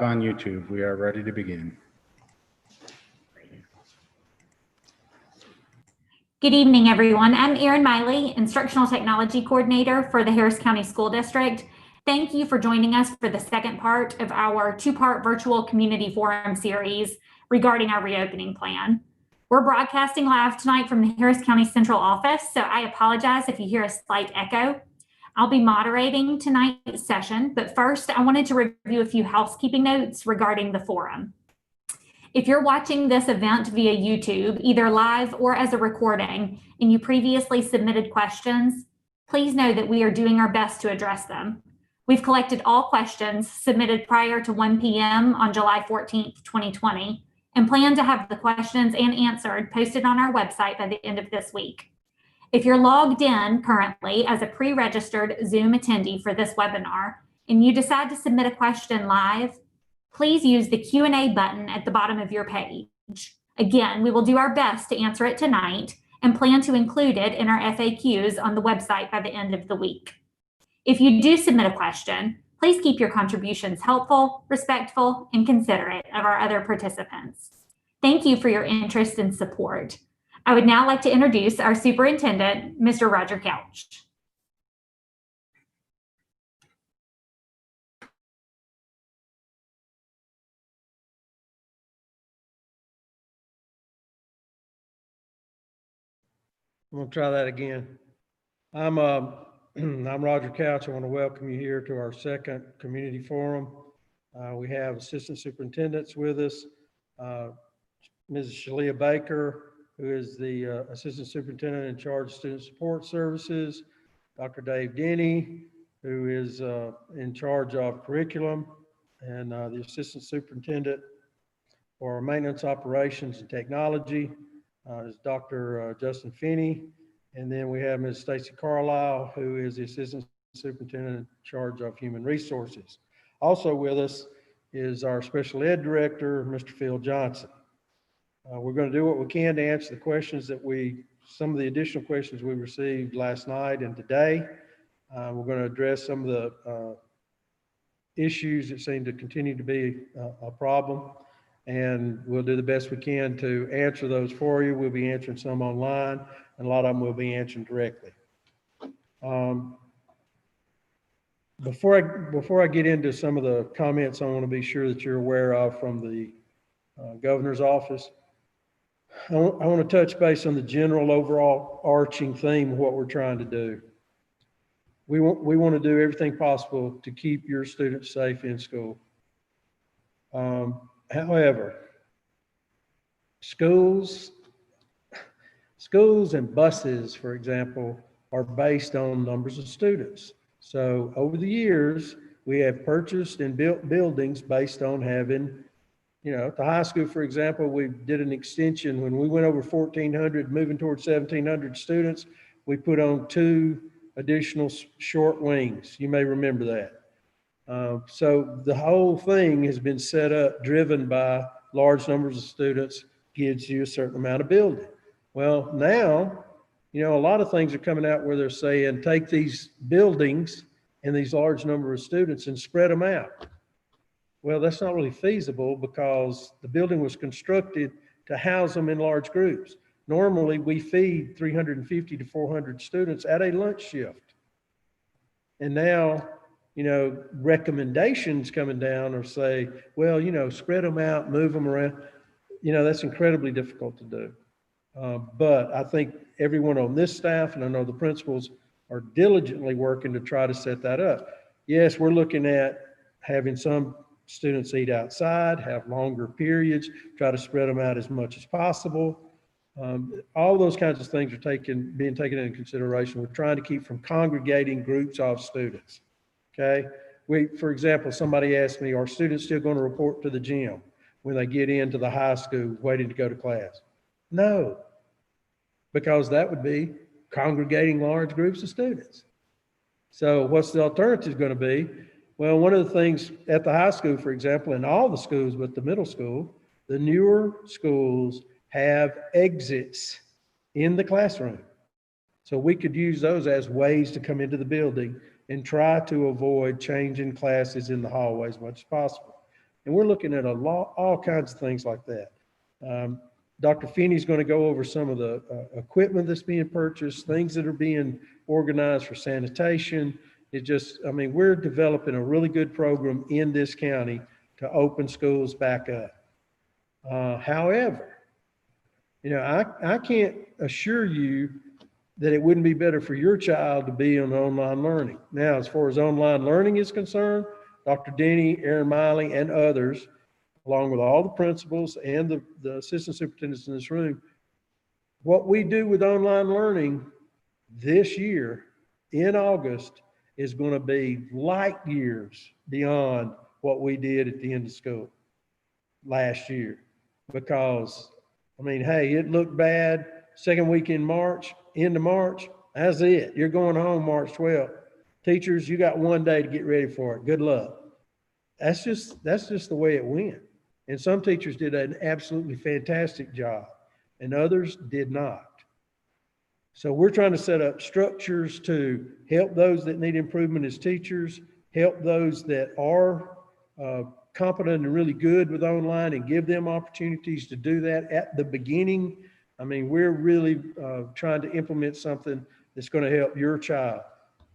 On YouTube, we are ready to begin. Good evening, everyone. I'm Erin Miley, Instructional Technology Coordinator for the Harris County School District. Thank you for joining us for the second part of our two-part virtual community forum series regarding our reopening plan. We're broadcasting live tonight from the Harris County Central Office, so I apologize if you hear a slight echo. I'll be moderating tonight's session, but first I wanted to review a few housekeeping notes regarding the forum. If you're watching this event via YouTube, either live or as a recording, and you previously submitted questions, please know that we are doing our best to address them. We've collected all questions submitted prior to 1 p.m. on July 14th, 2020, and plan to have the questions and answered posted on our website by the end of this week. If you're logged in currently as a pre-registered Zoom attendee for this webinar, and you decide to submit a question live, please use the Q&A button at the bottom of your page. Again, we will do our best to answer it tonight and plan to include it in our FAQs on the website by the end of the week. If you do submit a question, please keep your contributions helpful, respectful, and considerate of our other participants. Thank you for your interest and support. I would now like to introduce our superintendent, Mr. Roger Couch. I'm gonna try that again. I'm Roger Couch. I want to welcome you here to our second community forum. We have assistant superintendents with us, Mrs. Shalia Baker, who is the assistant superintendent in charge of student support services, Dr. Dave Denny, who is in charge of curriculum, and the assistant superintendent for maintenance operations and technology is Dr. Justin Finney. And then we have Ms. Stacy Carlisle, who is the assistant superintendent in charge of human resources. Also with us is our special ed director, Mr. Phil Johnson. We're going to do what we can to answer the questions that some of the additional questions we received last night and today. We're going to address some of the issues that seem to continue to be a problem, and we'll do the best we can to answer those for you. We'll be answering some online, and a lot of them we'll be answering directly. Before I get into some of the comments I want to be sure that you're aware of from the governor's office, I want to touch base on the general overall arching theme of what we're trying to do. We want to do everything possible to keep your students safe in school. However, schools and buses, for example, are based on numbers of students. So over the years, we have purchased and built buildings based on having, at the high school, for example, we did an extension when we went over 1,400, moving towards 1,700 students. We put on 2 additional short wings. You may remember that. So the whole thing has been set up, driven by large numbers of students, gives you a certain amount of building. Well, now, a lot of things are coming out where they're saying, take these buildings and these large number of students and spread them out. Well, that's not really feasible because the building was constructed to house them in large groups. Normally, we feed 350 to 400 students at a lunch shift. And now, recommendations coming down or say, well, spread them out, move them around. That's incredibly difficult to do. But I think everyone on this staff, and I know the principals, are diligently working to try to set that up. Yes, we're looking at having some students eat outside, have longer periods, try to spread them out as much as possible. All those kinds of things are being taken into consideration. We're trying to keep from congregating groups of students, okay? For example, somebody asked me, are students still going to report to the gym when they get into the high school waiting to go to class? No, because that would be congregating large groups of students. So what's the alternative going to be? Well, one of the things at the high school, for example, in all the schools but the middle school, the newer schools have exits in the classroom. So we could use those as ways to come into the building and try to avoid changing classes in the hallway as much as possible. And we're looking at all kinds of things like that. Dr. Finney's going to go over some of the equipment that's being purchased, things that are being organized for sanitation. We're developing a really good program in this county to open schools back up. However, I can't assure you that it wouldn't be better for your child to be on online learning. Now, as far as online learning is concerned, Dr. Denny, Aaron Miley, and others, along with all the principals and the assistant superintendents in this room, what we do with online learning this year in August is going to be light years beyond what we did at the end of school last year. Because, hey, it looked bad second week in March, into March, that's it. You're going home March 12th. Teachers, you got one day to get ready for it. Good luck. That's just the way it went. And some teachers did an absolutely fantastic job and others did not. So we're trying to set up structures to help those that need improvement as teachers, help those that are competent and really good with online and give them opportunities to do that at the beginning. We're really trying to implement something that's going to help your child.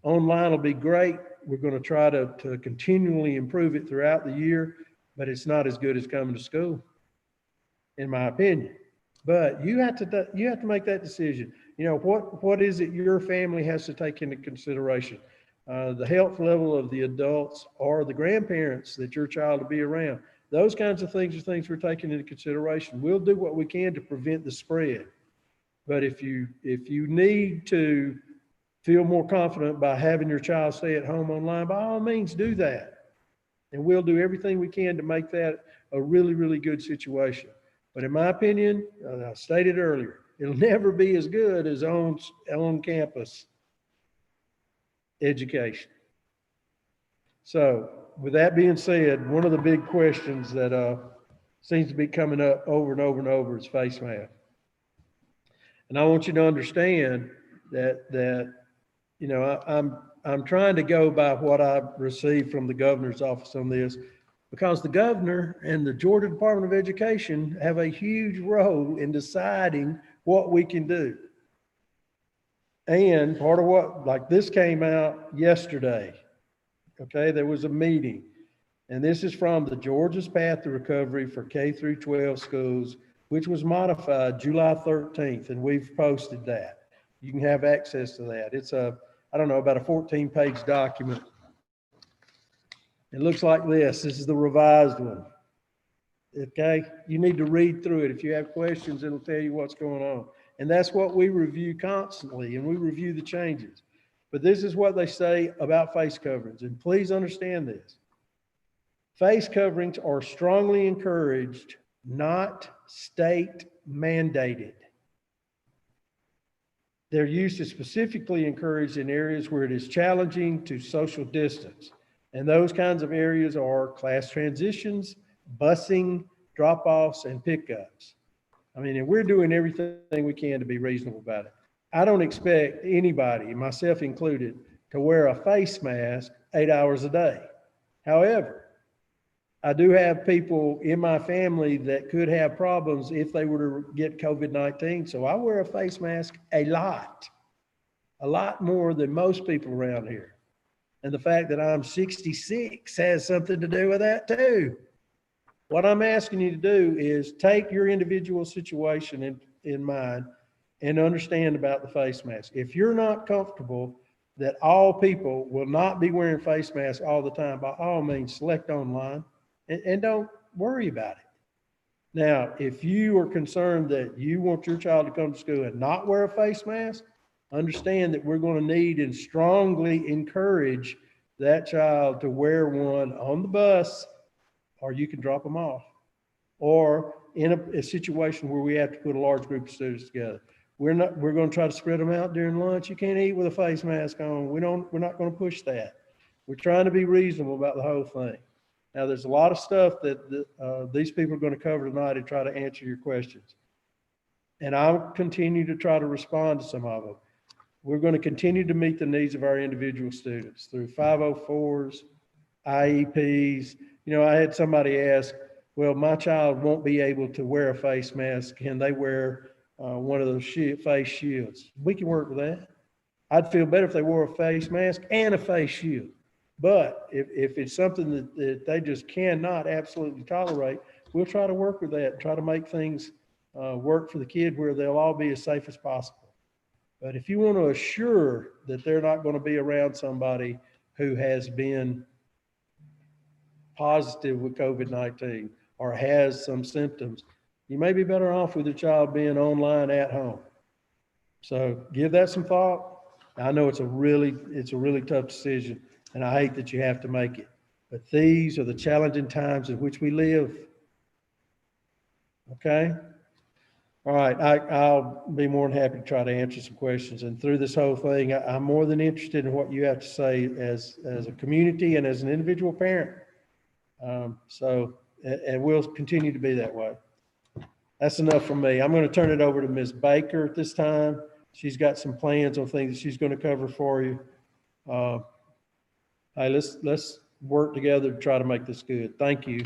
Online will be great. We're going to try to continually improve it throughout the year, but it's not as good as coming to school, in my opinion. But you have to make that decision. What is it your family has to take into consideration? The health level of the adults or the grandparents that your child will be around. Those kinds of things are things we're taking into consideration. We'll do what we can to prevent the spread. But if you need to feel more confident by having your child stay at home online, by all means do that. And we'll do everything we can to make that a really, really good situation. But in my opinion, I stated earlier, it'll never be as good as on-campus education. So with that being said, one of the big questions that seems to be coming up over and over and over is face mask. And I want you to understand that I'm trying to go by what I've received from the governor's office on this, because the governor and the Georgia Department of Education have a huge role in deciding what we can do. And part of what, like this came out yesterday, okay, there was a meeting, and this is from the Georgia's Path to Recovery for K through 12 schools, which was modified July 13th, and we've posted that. You can have access to that. It's about a 14-page document. It looks like this. This is the revised one. Okay, you need to read through it. If you have questions, it'll tell you what's going on. And that's what we review constantly, and we review the changes. But this is what they say about face coverings, and please understand this. Face coverings are strongly encouraged, not state mandated. Their use is specifically encouraged in areas where it is challenging to social distance. And those kinds of areas are class transitions, busing, drop-offs, and pickups. And we're doing everything we can to be reasonable about it. I don't expect anybody, myself included, to wear a face mask 8 hours a day. However, I do have people in my family that could have problems if they were to get COVID-19. So I wear a face mask a lot more than most people around here. And the fact that I'm 66 has something to do with that too. What I'm asking you to do is take your individual situation in mind and understand about the face mask. If you're not comfortable that all people will not be wearing face masks all the time, by all means, select online and don't worry about it. Now, if you are concerned that you want your child to come to school and not wear a face mask, understand that we're going to need and strongly encourage that child to wear one on the bus, or you can drop them off, or in a situation where we have to put a large group of students together. We're going to try to spread them out during lunch. You can't eat with a face mask on. We're not going to push that. We're trying to be reasonable about the whole thing. Now, there's a lot of stuff that these people are going to cover tonight and try to answer your questions. And I'll continue to try to respond to some of them. We're going to continue to meet the needs of our individual students through 504s, IEPs, You know, I had somebody ask, well, my child won't be able to wear a face mask. Can they wear one of those face shields? We can work with that. I'd feel better if they wore a face mask and a face shield. But if it's something that they just cannot absolutely tolerate, we'll try to work with that and try to make things work for the kid where they'll all be as safe as possible. But if you want to assure that they're not going to be around somebody who has been positive with COVID-19 or has some symptoms, you may be better off with your child being online at home. So give that some thought. I know it's a really tough decision, and I hate that you have to make it. But these are the challenging times in which we live. Okay? All right, I'll be more than happy to try to answer some questions. And through this whole thing, I'm more than interested in what you have to say as a community and as an individual parent. And we'll continue to be that way. That's enough from me. I'm going to turn it over to Ms. Baker at this time. She's got some plans on things that she's going to cover for you. Hey, let's work together to try to make this good. Thank you.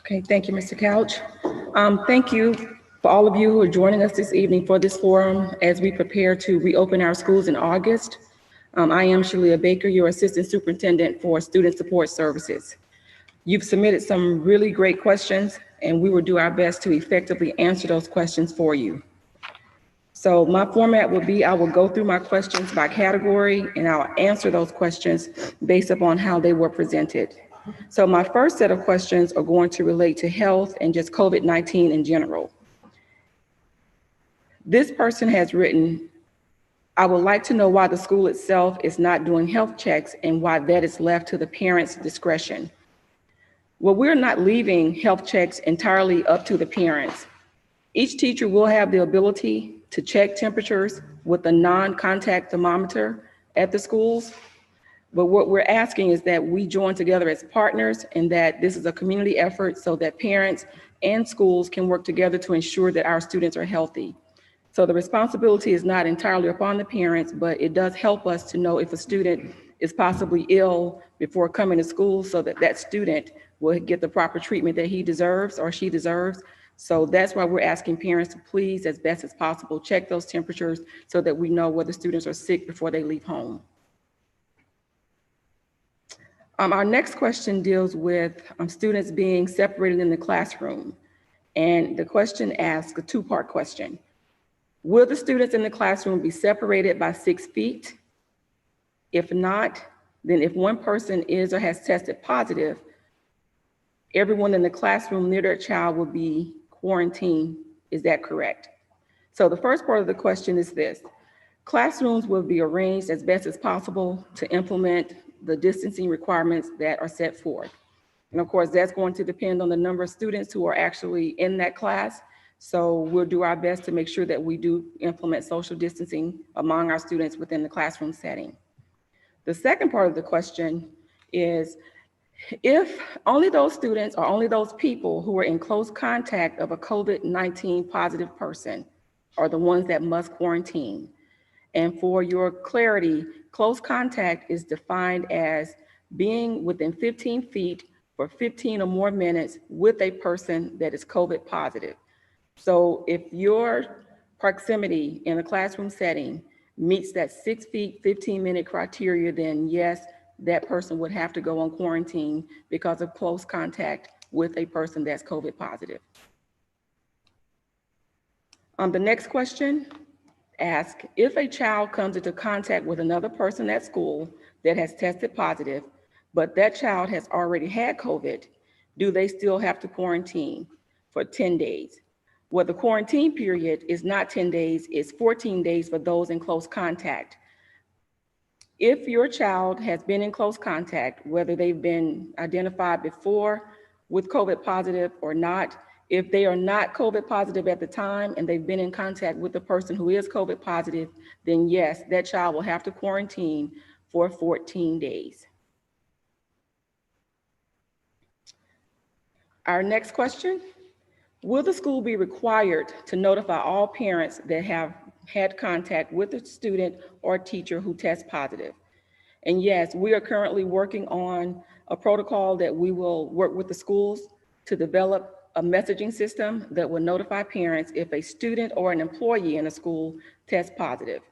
Okay, thank you, Mr. Couch. Thank you for all of you who are joining us this evening for this forum as we prepare to reopen our schools in August. I am Shalia Baker, your Assistant Superintendent for Student Support Services. You've submitted some really great questions, and we will do our best to effectively answer those questions for you. So my format will be, I will go through my questions by category, and I'll answer those questions based upon how they were presented. So my first set of questions are going to relate to health and just COVID-19 in general. This person has written, I would like to know why the school itself is not doing health checks and why that is left to the parents' discretion. Well, we're not leaving health checks entirely up to the parents. Each teacher will have the ability to check temperatures with a non-contact thermometer at the schools. But what we're asking is that we join together as partners and that this is a community effort so that parents and schools can work together to ensure that our students are healthy. So the responsibility is not entirely upon the parents, but it does help us to know if a student is possibly ill before coming to school so that that student will get the proper treatment that he deserves or she deserves. So that's why we're asking parents to please, as best as possible, check those temperatures so that we know whether students are sick before they leave home. Our next question deals with students being separated in the classroom. And the question asks a two-part question. Will the students in the classroom be separated by 6 feet? If not, then if one person is or has tested positive, everyone in the classroom near their child will be quarantined. Is that correct? So the first part of the question is this. Classrooms will be arranged as best as possible to implement the distancing requirements that are set forth. And of course, that's going to depend on the number of students who are actually in that class. So we'll do our best to make sure that we do implement social distancing among our students within the classroom setting. The second part of the question is, if only those students or only those people who are in close contact of a COVID-19 positive person are the ones that must quarantine. And for your clarity, close contact is defined as being within 15 feet for 15 or more minutes with a person that is COVID positive. So if your proximity in a classroom setting meets that 6 feet, 15-minute criteria, then yes, that person would have to go on quarantine because of close contact with a person that's COVID positive. The next question asks, if a child comes into contact with another person at school that has tested positive, but that child has already had COVID, do they still have to quarantine for 10 days? Well, the quarantine period is not 10 days, it's 14 days for those in close contact. If your child has been in close contact, whether they've been identified before with COVID positive or not, if they are not COVID positive at the time and they've been in contact with the person who is COVID positive, then yes, that child will have to quarantine for 14 days. Our next question, will the school be required to notify all parents that have had contact with a student or teacher who tests positive? And yes, we are currently working on a protocol that we will work with the schools to develop a messaging system that will notify parents if a student or an employee in a school tests positive.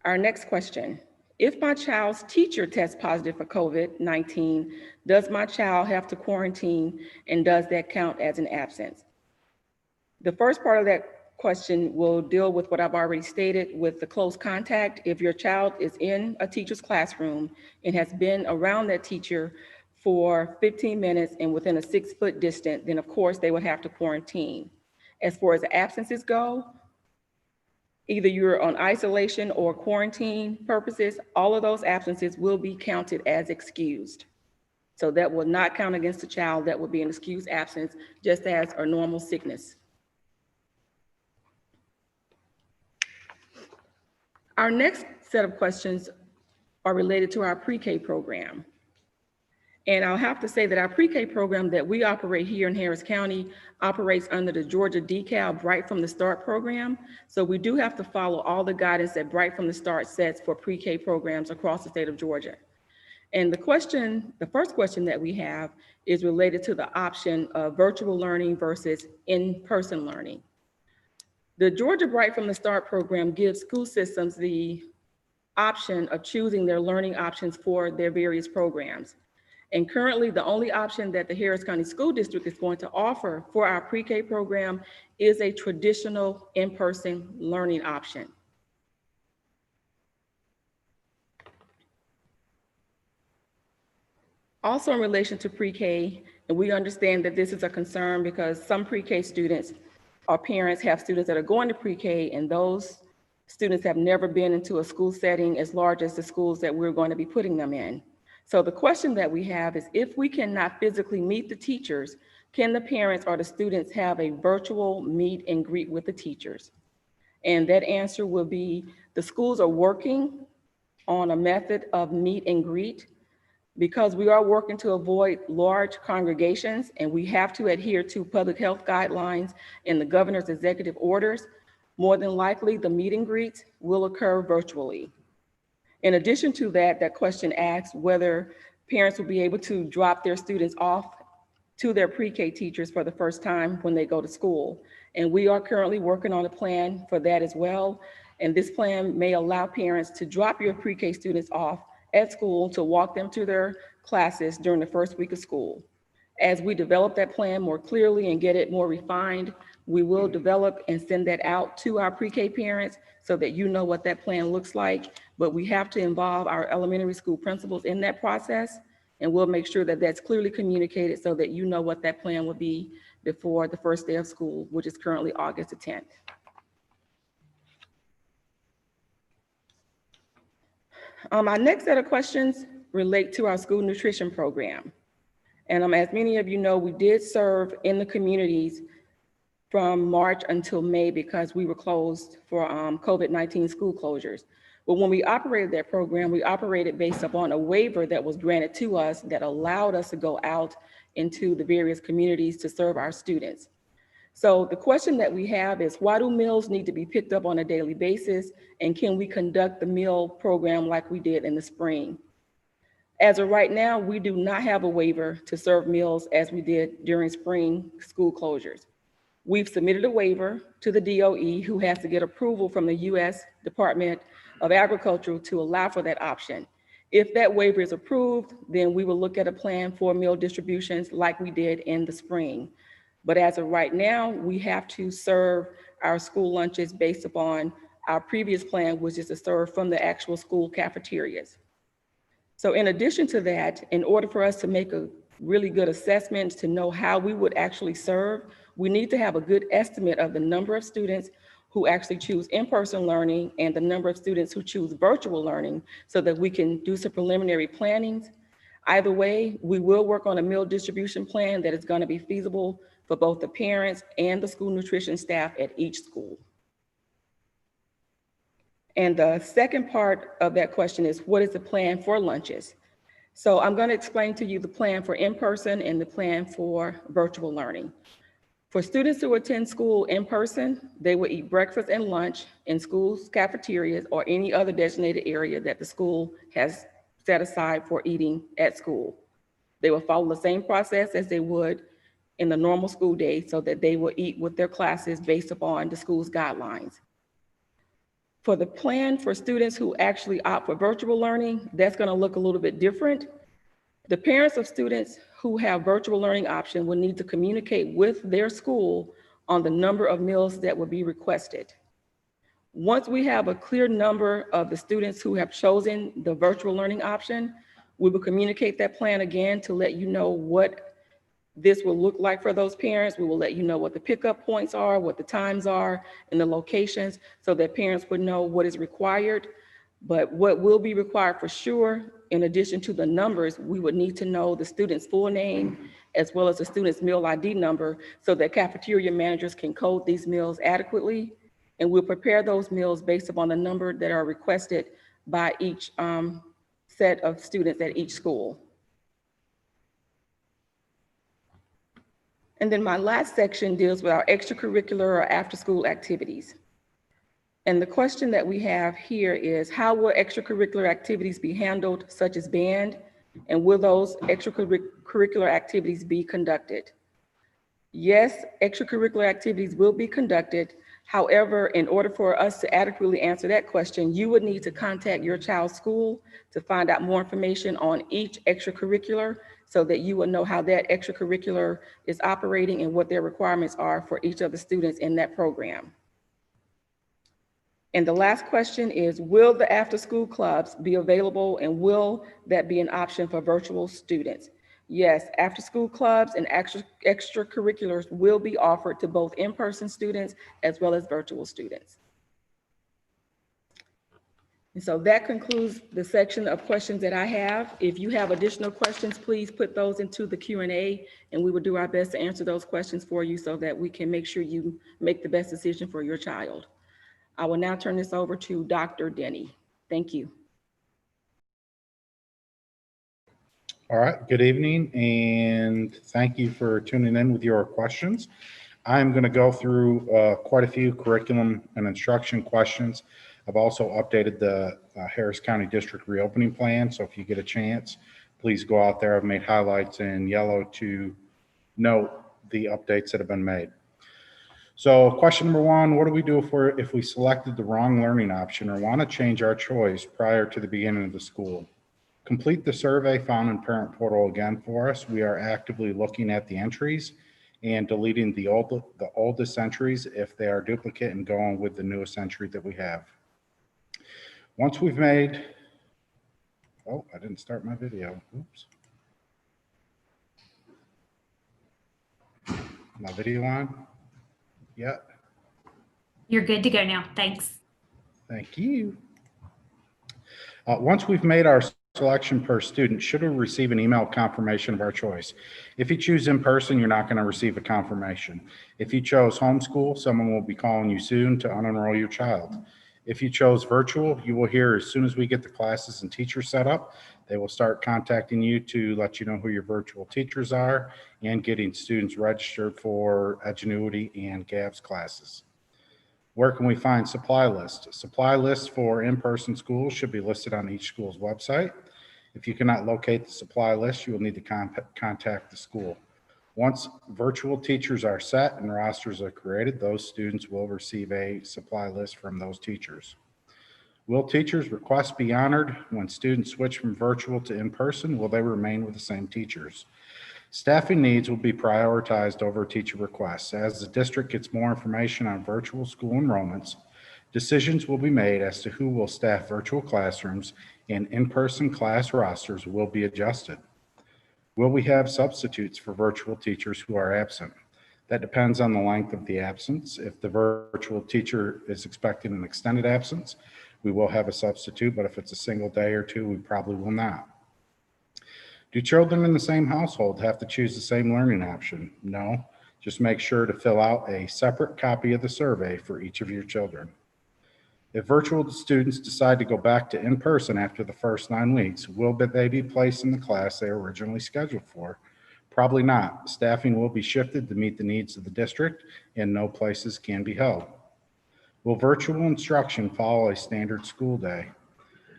Our next question, if my child's teacher tests positive for COVID-19, does my child have to quarantine, and does that count as an absence? The first part of that question will deal with what I've already stated with the close contact. If your child is in a teacher's classroom and has been around that teacher for 15 minutes and within a 6-foot distance, then of course they would have to quarantine. As far as absences go, either you're on isolation or quarantine purposes, all of those absences will be counted as excused. So that will not count against the child. That will be an excused absence, just as a normal sickness. Our next set of questions are related to our pre-K program. And I'll have to say that our pre-K program that we operate here in Harris County operates under the Georgia DeKalb Bright from the Start program. So we do have to follow all the guidance that Bright from the Start sets for pre-K programs across the state of Georgia. And the first question that we have is related to the option of virtual learning versus in-person learning. The Georgia Bright from the Start program gives school systems the option of choosing their learning options for their various programs. And currently, the only option that the Harris County School District is going to offer for our pre-K program is a traditional in-person learning option. Also in relation to pre-K, and we understand that this is a concern because some pre-K students or parents have students that are going to pre-K, and those students have never been into a school setting as large as the schools that we're going to be putting them in. So the question that we have is, if we cannot physically meet the teachers, can the parents or the students have a virtual meet and greet with the teachers? And that answer will be, the schools are working on a method of meet and greet because we are working to avoid large congregations, and we have to adhere to public health guidelines and the governor's executive orders. More than likely, the meet and greets will occur virtually. In addition to that, that question asks whether parents will be able to drop their students off to their pre-K teachers for the first time when they go to school. And we are currently working on a plan for that as well. And this plan may allow parents to drop your pre-K students off at school to walk them to their classes during the first week of school. As we develop that plan more clearly and get it more refined, we will develop and send that out to our pre-K parents so that you know what that plan looks like. But we have to involve our elementary school principals in that process, and we'll make sure that that's clearly communicated so that you know what that plan will be before the first day of school, which is currently August the 10th. Our next set of questions relate to our school nutrition program. And as many of you know, we did serve in the communities from March until May because we were closed for COVID-19 school closures. But when we operated that program, we operated based upon a waiver that was granted to us that allowed us to go out into the various communities to serve our students. So the question that we have is, why do meals need to be picked up on a daily basis? And can we conduct the meal program like we did in the spring? As of right now, we do not have a waiver to serve meals as we did during spring school closures. We've submitted a waiver to the DOE, who has to get approval from the U.S. Department of Agriculture to allow for that option. If that waiver is approved, then we will look at a plan for meal distributions like we did in the spring. But as of right now, we have to serve our school lunches based upon our previous plan, which is to serve from the actual school cafeterias. So in addition to that, in order for us to make a really good assessment to know how we would actually serve, we need to have a good estimate of the number of students who actually choose in-person learning and the number of students who choose virtual learning so that we can do some preliminary plannings. Either way, we will work on a meal distribution plan that is going to be feasible for both the parents and the school nutrition staff at each school. And the second part of that question is, what is the plan for lunches? So I'm going to explain to you the plan for in-person and the plan for virtual learning. For students who attend school in person, they will eat breakfast and lunch in schools' cafeterias or any other designated area that the school has set aside for eating at school. They will follow the same process as they would in the normal school day so that they will eat with their classes based upon the school's guidelines. For the plan for students who actually opt for virtual learning, that's going to look a little bit different. The parents of students who have virtual learning option will need to communicate with their school on the number of meals that will be requested. Once we have a clear number of the students who have chosen the virtual learning option, we will communicate that plan again to let you know what this will look like for those parents. We will let you know what the pickup points are, what the times are, and the locations, so that parents would know what is required. But what will be required for sure, in addition to the numbers, we would need to know the student's full name as well as the student's meal ID number so that cafeteria managers can code these meals adequately. And we'll prepare those meals based upon the number that are requested by each set of students at each school. And then my last section deals with our extracurricular or after-school activities. And the question that we have here is, how will extracurricular activities be handled, such as band, and will those extracurricular activities be conducted? Yes, extracurricular activities will be conducted. However, in order for us to adequately answer that question, you would need to contact your child's school to find out more information on each extracurricular so that you will know how that extracurricular is operating and what their requirements are for each of the students in that program. And the last question is, will the after-school clubs be available and will that be an option for virtual students? Yes, after-school clubs and extracurriculars will be offered to both in-person students as well as virtual students. And so that concludes the section of questions that I have. If you have additional questions, please put those into the Q&A and we will do our best to answer those questions for you so that we can make sure you make the best decision for your child. I will now turn this over to Dr. Denny. Thank you. All right, good evening, and thank you for tuning in with your questions. I'm going to go through quite a few curriculum and instruction questions. I've also updated the Harris County District reopening plan, so if you get a chance, please go out there. I've made highlights in yellow to note the updates that have been made. So question number one, what do we do if we selected the wrong learning option or want to change our choice prior to the beginning of the school? Complete the survey found in Parent Portal again for us. We are actively looking at the entries and deleting the oldest entries if they are duplicate and going with the newest entry that we have. Once we've made, oh, I didn't start my video. Oops. My video on? Yeah. You're good to go now. Thanks. Thank you. Once we've made our selection per student, should we receive an email confirmation of our choice? If you choose in person, you're not going to receive a confirmation. If you chose homeschool, someone will be calling you soon to unenroll your child. If you chose virtual, you will hear as soon as we get the classes and teachers set up, they will start contacting you to let you know who your virtual teachers are and getting students registered for Edgenuity and GABS classes. Where can we find supply lists? Supply lists for in-person schools should be listed on each school's website. If you cannot locate the supply list, you will need to contact the school. Once virtual teachers are set and rosters are created, those students will receive a supply list from those teachers. Will teachers' requests be honored when students switch from virtual to in-person? Will they remain with the same teachers? Staffing needs will be prioritized over teacher requests. As the district gets more information on virtual school enrollments, decisions will be made as to who will staff virtual classrooms and in-person class rosters will be adjusted. Will we have substitutes for virtual teachers who are absent? That depends on the length of the absence. If the virtual teacher is expecting an extended absence, we will have a substitute, but if it's a single day or two, we probably will not. Do children in the same household have to choose the same learning option? No, just make sure to fill out a separate copy of the survey for each of your children. If virtual students decide to go back to in-person after the first 9 weeks, will they be placed in the class they were originally scheduled for Probably not. Staffing will be shifted to meet the needs of the district and no places can be held. Will virtual instruction follow a standard school day?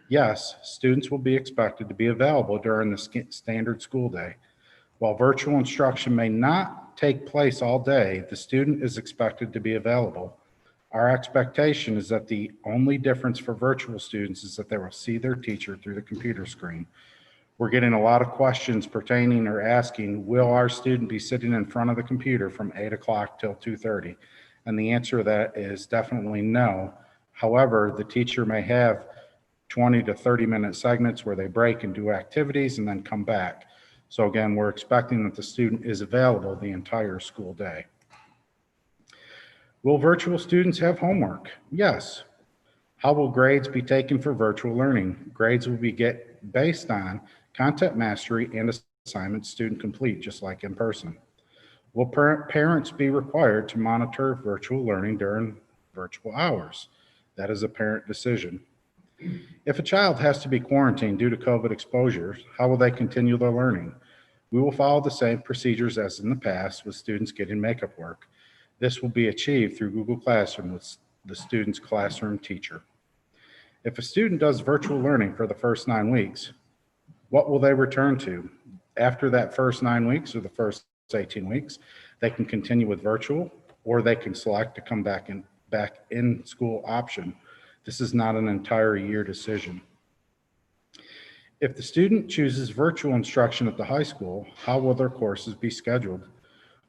Yes, students will be expected to be available during the standard school day. While virtual instruction may not take place all day, the student is expected to be available. Our expectation is that the only difference for virtual students is that they will see their teacher through the computer screen. We're getting a lot of questions pertaining or asking, will our student be sitting in front of the computer from 8 o'clock till 2:30? And the answer to that is definitely no. However, the teacher may have 20 to 30-minute segments where they break and do activities and then come back. So again, we're expecting that the student is available the entire school day. Will virtual students have homework? Yes. How will grades be taken for virtual learning? Grades will be based on content mastery and assignments student complete, just like in person. Will parents be required to monitor virtual learning during virtual hours? That is a parent decision. If a child has to be quarantined due to COVID exposure, how will they continue their learning? We will follow the same procedures as in the past with students getting makeup work. This will be achieved through Google Classroom with the student's classroom teacher. If a student does virtual learning for the first 9 weeks, what will they return to? After that first 9 weeks or the first 18 weeks, they can continue with virtual, or they can select to come back in school option. This is not an entire year decision. If the student chooses virtual instruction at the high school, how will their courses be scheduled?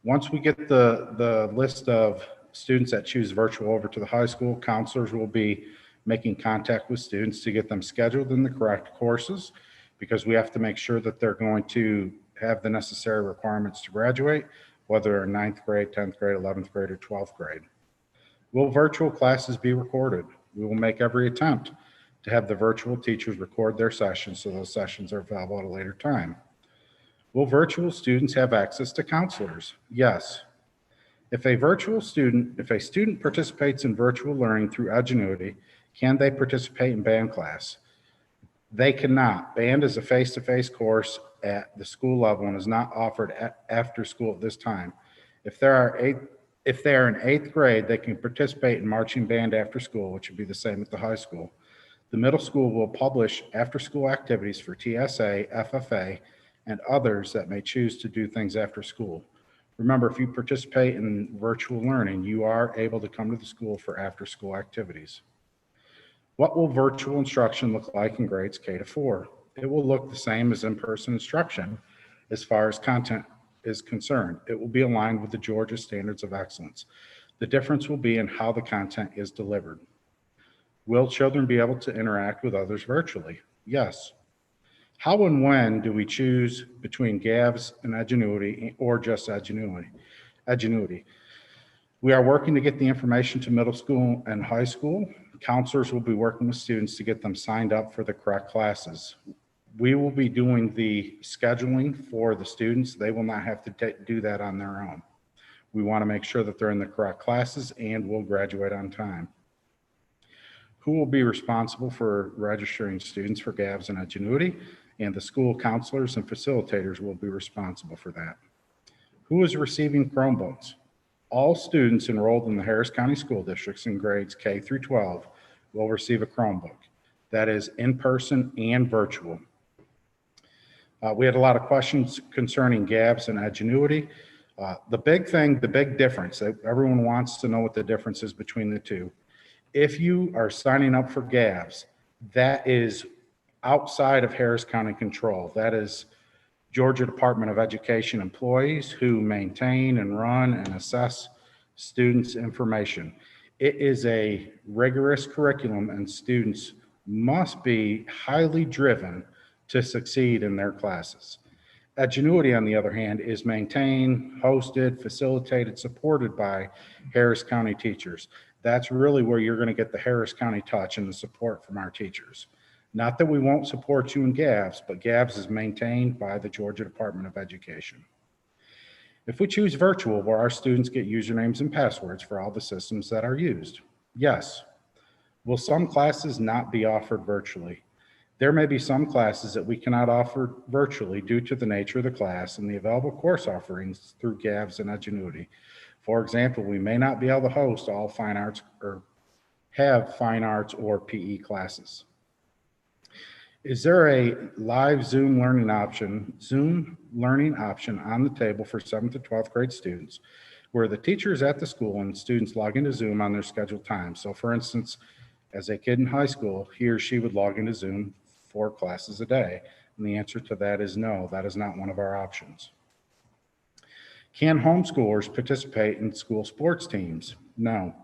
Once we get the list of students that choose virtual over to the high school, counselors will be making contact with students to get them scheduled in the correct courses, because we have to make sure that they're going to have the necessary requirements to graduate, whether in 9th grade, 10th grade, 11th grade, or 12th grade. Will virtual classes be recorded? We will make every attempt to have the virtual teachers record their sessions so those sessions are available at a later time. Will virtual students have access to counselors? Yes. If a student participates in virtual learning through Edgenuity, can they participate in band class? They cannot. Band is a face-to-face course at the school level and is not offered after school at this time. If they are in 8th grade, they can participate in marching band after school, which would be the same at the high school. The middle school will publish after-school activities for TSA, FFA, and others that may choose to do things after school. Remember, if you participate in virtual learning, you are able to come to the school for after-school activities. What will virtual instruction look like in grades K to 4? It will look the same as in-person instruction as far as content is concerned. It will be aligned with the Georgia Standards of Excellence. The difference will be in how the content is delivered. Will children be able to interact with others virtually? Yes. How and when do we choose between GAVS and Edgenuity, or just Edgenuity? We are working to get the information to middle school and high school. Counselors will be working with students to get them signed up for the correct classes. We will be doing the scheduling for the students. They will not have to do that on their own. We want to make sure that they're in the correct classes and will graduate on time. Who will be responsible for registering students for GAVS and Edgenuity? And the school counselors and facilitators will be responsible for that. Who is receiving Chromebooks? All students enrolled in the Harris County School Districts in grades K through 12 will receive a Chromebook. That is in person and virtual. We had a lot of questions concerning GAVS and Edgenuity. The big difference, everyone wants to know what the difference is between the two. If you are signing up for GAVS, that is outside of Harris County control. That is Georgia Department of Education employees who maintain and run and assess students' information. It is a rigorous curriculum and students must be highly driven to succeed in their classes. Edgenuity, on the other hand, is maintained, hosted, facilitated, supported by Harris County teachers. That's really where you're going to get the Harris County touch and the support from our teachers. Not that we won't support you in GAVS, but GAVS is maintained by the Georgia Department of Education. If we choose virtual, will our students get usernames and passwords for all the systems that are used? Yes. Will some classes not be offered virtually? There may be some classes that we cannot offer virtually due to the nature of the class and the available course offerings through GAVS and Edgenuity. For example, we may not be able to host all fine arts or have fine arts or PE classes. Is there a live Zoom learning option on the table for 7th to 12th grade students where the teacher is at the school and students log into Zoom on their scheduled time? So for instance, as a kid in high school, he or she would log into Zoom 4 classes a day. And the answer to that is no, that is not one of our options. Can homeschoolers participate in school sports teams? No.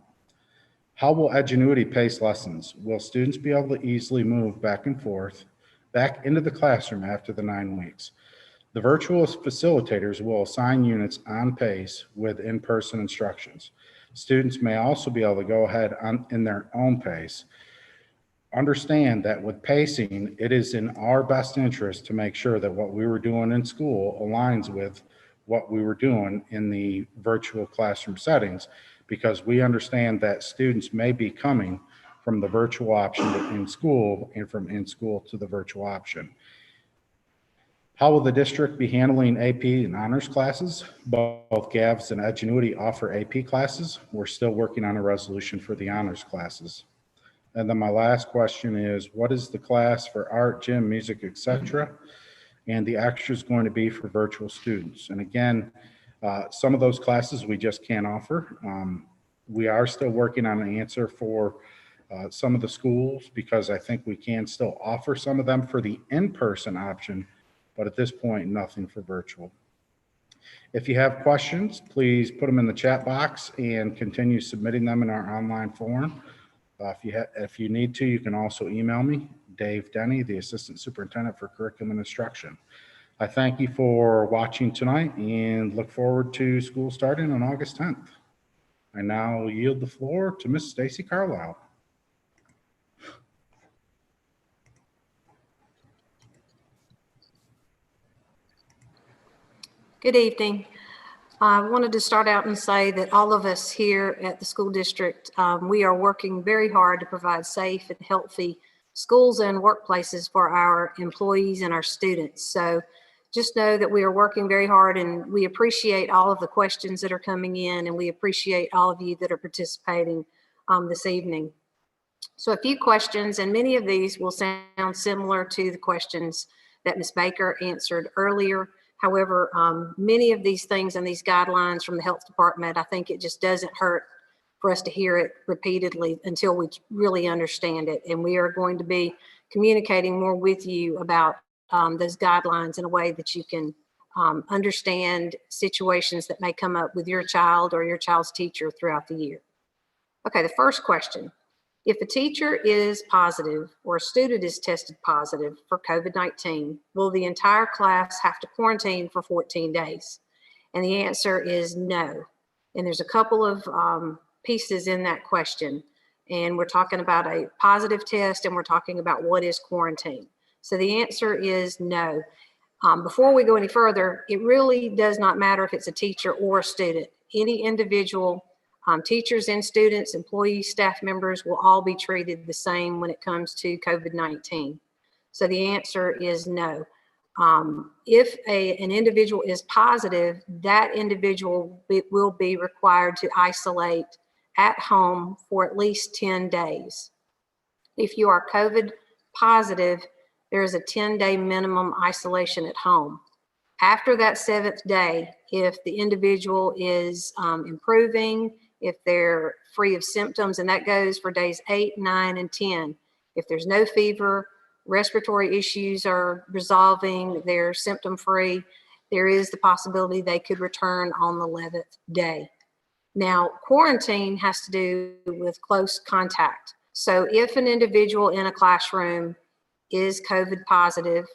How will Edgenuity pace lessons? Will students be able to easily move back and forth, back into the classroom after the 9 weeks? The virtual facilitators will assign units on pace with in-person instructions. Students may also be able to go ahead in their own pace. Understand that with pacing, it is in our best interest to make sure that what we were doing in school aligns with what we were doing in the virtual classroom settings, because we understand that students may be coming from the virtual option to in school and from in school to the virtual option. How will the district be handling AP and honors classes? Both GAVS and Edgenuity offer AP classes. We're still working on a resolution for the honors classes. And then my last question is, what is the class for art, gym, music, etc.? And the extra is going to be for virtual students. And again, some of those classes we just can't offer. We are still working on an answer for some of the schools, because I think we can still offer some of them for the in-person option, but at this point, nothing for virtual. If you have questions, please put them in the chat box and continue submitting them in our online forum. If you need to, you can also email me, Dave Denny, the Assistant Superintendent for Curriculum and Instruction. I thank you for watching tonight and look forward to school starting on August 10th. I now yield the floor to Ms. Stacy Carlisle. Good evening. I wanted to start out and say that all of us here at the school district, we are working very hard to provide safe and healthy schools and workplaces for our employees and our students. So just know that we are working very hard, and we appreciate all of the questions that are coming in, and we appreciate all of you that are participating this evening. So a few questions, and many of these will sound similar to the questions that Ms. Baker answered earlier. However, many of these things and these guidelines from the health department, I think it just doesn't hurt for us to hear it repeatedly until we really understand it. And we are going to be communicating more with you about those guidelines in a way that you can understand situations that may come up with your child or your child's teacher throughout the year. Okay, the first question. If a teacher is positive or a student is tested positive for COVID-19, will the entire class have to quarantine for 14 days? And the answer is no. And there's a couple of pieces in that question. And we're talking about a positive test, and we're talking about what is quarantine. So the answer is no. Before we go any further, it really does not matter if it's a teacher or a student. Any individual, teachers and students, employees, staff members will all be treated the same when it comes to COVID-19. So the answer is no. If an individual is positive, that individual will be required to isolate at home for at least 10 days. If you are COVID positive, there is a 10-day minimum isolation at home. After that 7th day, if the individual is improving, if they're free of symptoms, and that goes for days 8, 9, and 10. If there's no fever, respiratory issues are resolving, they're symptom-free, there is the possibility they could return on the 11th day. Now, quarantine has to do with close contact. So if an individual in a classroom is COVID positive,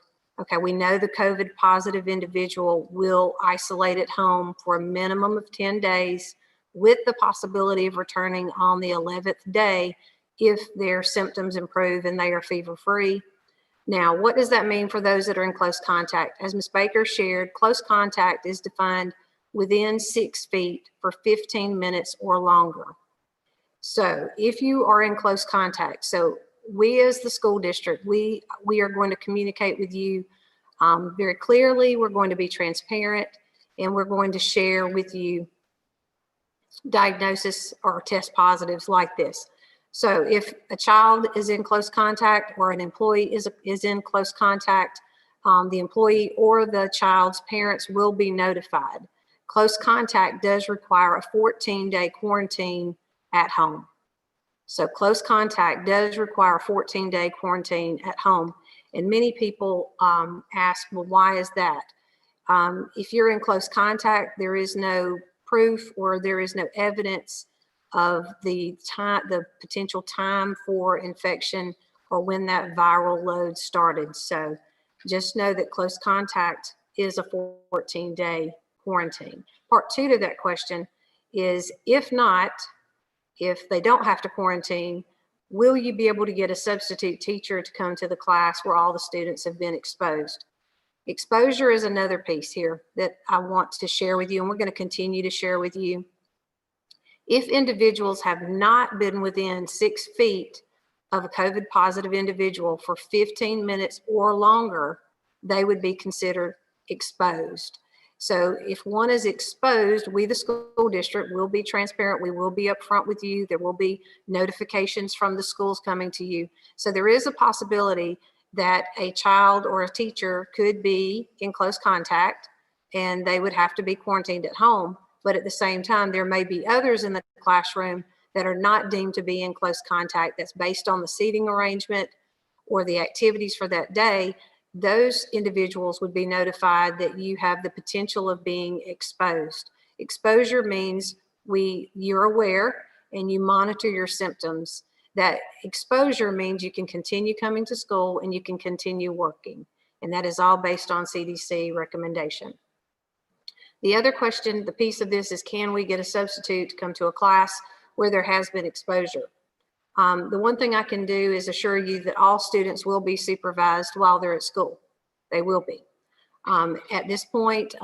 okay, we know the COVID positive individual will isolate at home for a minimum of 10 days with the possibility of returning on the 11th day if their symptoms improve and they are fever-free. Now, what does that mean for those that are in close contact? As Ms. Baker shared, close contact is defined within 6 feet for 15 minutes or longer. So if you are in close contact, so we as the school district, we are going to communicate with you very clearly. We're going to be transparent, and we're going to share with you diagnosis or test positives like this. So if a child is in close contact or an employee is in close contact, the employee or the child's parents will be notified. Close contact does require a 14-day quarantine at home. So close contact does require a 14-day quarantine at home. And many people ask, well, why is that? If you're in close contact, there is no proof or there is no evidence of the potential time for infection or when that viral load started. So just know that close contact is a 14-day quarantine. Part 2 to that question is, if they don't have to quarantine, will you be able to get a substitute teacher to come to the class where all the students have been exposed? Exposure is another piece here that I want to share with you, and we're going to continue to share with you. If individuals have not been within 6 feet of a COVID positive individual for 15 minutes or longer, they would be considered exposed. So if one is exposed, we, the school district, will be transparent. We will be upfront with you. There will be notifications from the schools coming to you. So there is a possibility that a child or a teacher could be in close contact and they would have to be quarantined at home. But at the same time, there may be others in the classroom that are not deemed to be in close contact. That's based on the seating arrangement or the activities for that day. Those individuals would be notified that you have the potential of being exposed. Exposure means you're aware and you monitor your symptoms. That exposure means you can continue coming to school and you can continue working. And that is all based on CDC recommendation. The other question, the piece of this is, can we get a substitute to come to a class where there has been exposure? The one thing I can do is assure you that all students will be supervised while they're at school. They will be. At this point,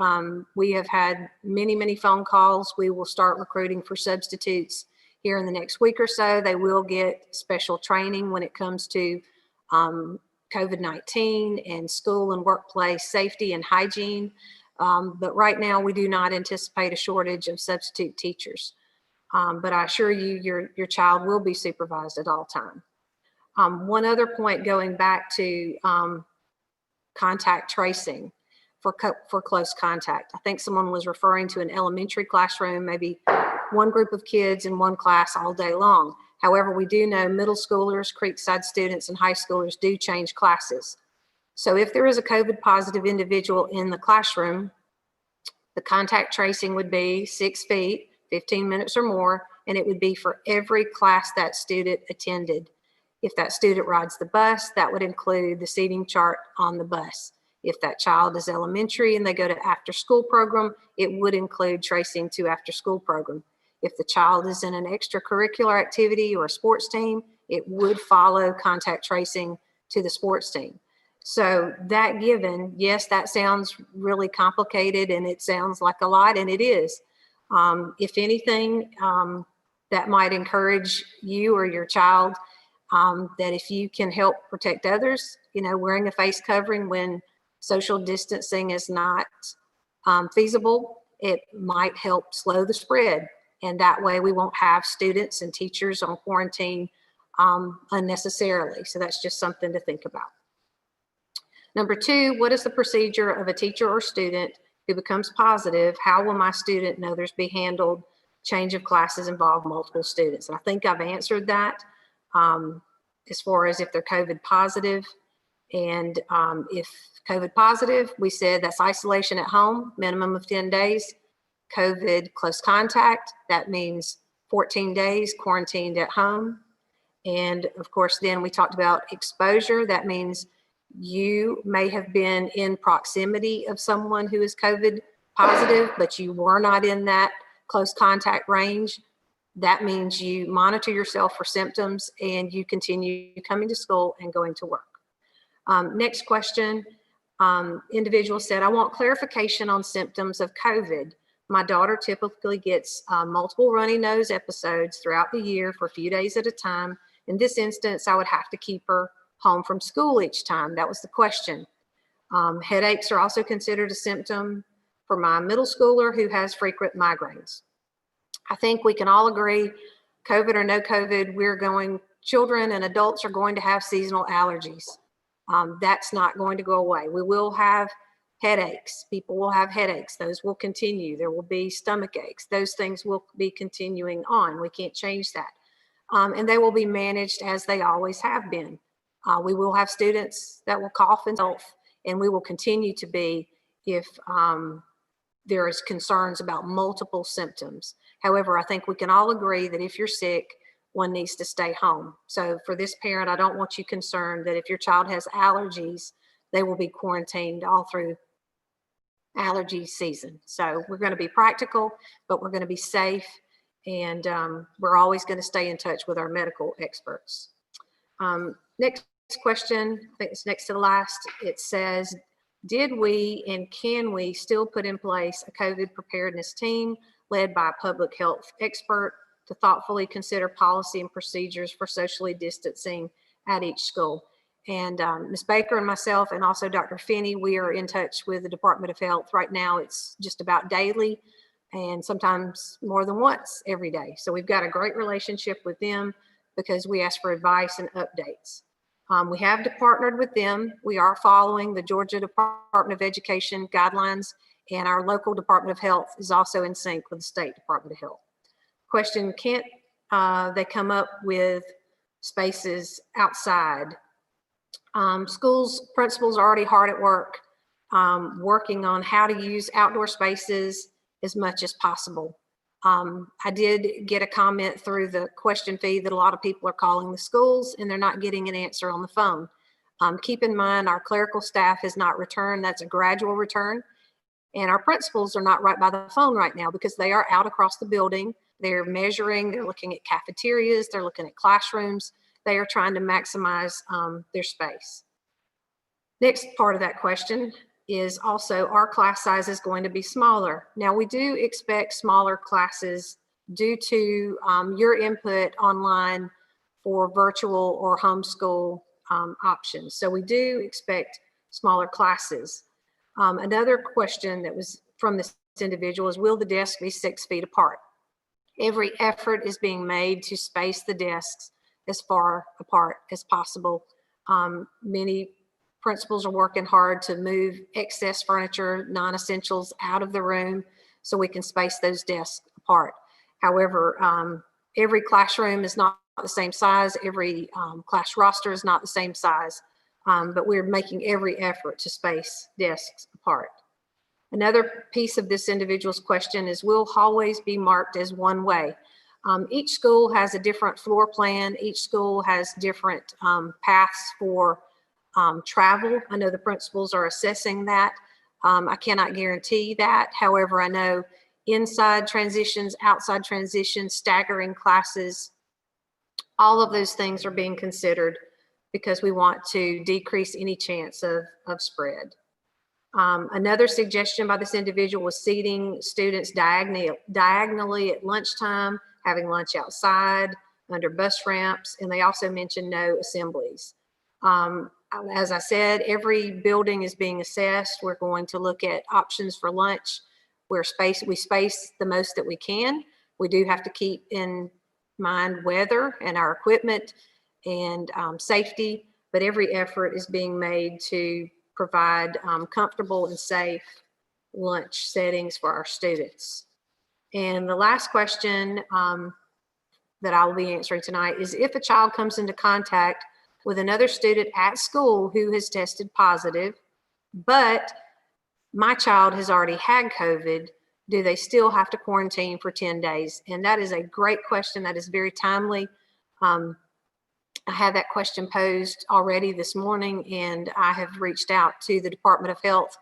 we have had many phone calls. We will start recruiting for substitutes here in the next week or so. They will get special training when it comes to COVID-19 and school and workplace safety and hygiene. But right now, we do not anticipate a shortage of substitute teachers. But I assure you, your child will be supervised at all times. One other point, going back to contact tracing for close contact. I think someone was referring to an elementary classroom, maybe one group of kids in one class all day long. However, we do know middle schoolers, Creekside students, and high schoolers do change classes. So if there is a COVID positive individual in the classroom, the contact tracing would be 6 feet, 15 minutes or more, and it would be for every class that student attended. If that student rides the bus, that would include the seating chart on the bus. If that child is elementary and they go to after school program, it would include tracing to after school program. If the child is in an extracurricular activity or a sports team, it would follow contact tracing to the sports team. So that given, yes, that sounds really complicated and it sounds like a lot, and it is. If anything, that might encourage you or your child that if you can help protect others, wearing a face covering when social distancing is not feasible, it might help slow the spread. And that way we won't have students and teachers on quarantine unnecessarily. So that's just something to think about. Number 2, what is the procedure of a teacher or student who becomes positive? How will my student know theirs be handled? Change of classes involve multiple students. And I think I've answered that as far as if they're COVID positive. And if COVID positive, we said that's isolation at home, minimum of 10 days. COVID close contact, that means 14 days quarantined at home. And of course, then we talked about exposure. That means you may have been in proximity of someone who is COVID positive, but you were not in that close contact range. That means you monitor yourself for symptoms and you continue coming to school and going to work. Next question, individual said, I want clarification on symptoms of COVID. My daughter typically gets multiple runny nose episodes throughout the year for a few days at a time In this instance, I would have to keep her home from school each time. That was the question. Headaches are also considered a symptom for my middle schooler who has frequent migraines. I think we can all agree, COVID or no COVID, children and adults are going to have seasonal allergies. That's not going to go away. We will have headaches. People will have headaches. Those will continue. There will be stomach aches. Those things will be continuing on. We can't change that. And they will be managed as they always have been. We will have students that will cough and cough, and we will continue to be if there is concerns about multiple symptoms. However, I think we can all agree that if you're sick, one needs to stay home. So for this parent, I don't want you concerned that if your child has allergies, they will be quarantined all through allergy season. So we're going to be practical, but we're going to be safe, and we're always going to stay in touch with our medical experts. Next question, I think it's next to the last. It says, did we and can we still put in place a COVID preparedness team led by a public health expert to thoughtfully consider policy and procedures for socially distancing at each school? And Ms. Baker and myself, and also Dr. Finney, we are in touch with the Department of Health. Right now, it's just about daily, and sometimes more than once every day. So we've got a great relationship with them because we ask for advice and updates. We have partnered with them. We are following the Georgia Department of Education guidelines, and our local Department of Health is also in sync with the State Department of Health. Question, can't they come up with spaces outside? Schools, principals are already hard at work, working on how to use outdoor spaces as much as possible. I did get a comment through the question feed that a lot of people are calling the schools and they're not getting an answer on the phone. Keep in mind, our clerical staff has not returned. That's a gradual return. And our principals are not right by the phone right now because they are out across the building. They're measuring, they're looking at cafeterias, they're looking at classrooms. They are trying to maximize their space. Next part of that question is also, our class size is going to be smaller. Now, we do expect smaller classes due to your input online for virtual or homeschool options. So we do expect smaller classes. Another question that was from this individual is, will the desk be 6 feet apart? Every effort is being made to space the desks as far apart as possible. Many principals are working hard to move excess furniture, non-essentials out of the room so we can space those desks apart. However, every classroom is not the same size. Every class roster is not the same size, but we're making every effort to space desks apart. Another piece of this individual's question is, will hallways be marked as one way? Each school has a different floor plan. Each school has different paths for travel. I know the principals are assessing that. I cannot guarantee that. However, I know inside transitions, outside transitions, staggering classes, all of those things are being considered because we want to decrease any chance of spread. Another suggestion by this individual was seating students diagonally at lunchtime, having lunch outside, under bus ramps, and they also mentioned no assemblies. As I said, every building is being assessed. We're going to look at options for lunch where we space the most that we can. We do have to keep in mind weather and our equipment and safety, but every effort is being made to provide comfortable and safe lunch settings for our students. And the last question that I will be answering tonight is, if a child comes into contact with another student at school who has tested positive, but my child has already had COVID, do they still have to quarantine for 10 days? And that is a great question. That is very timely. I had that question posed already this morning, and I have reached out to the Department of Health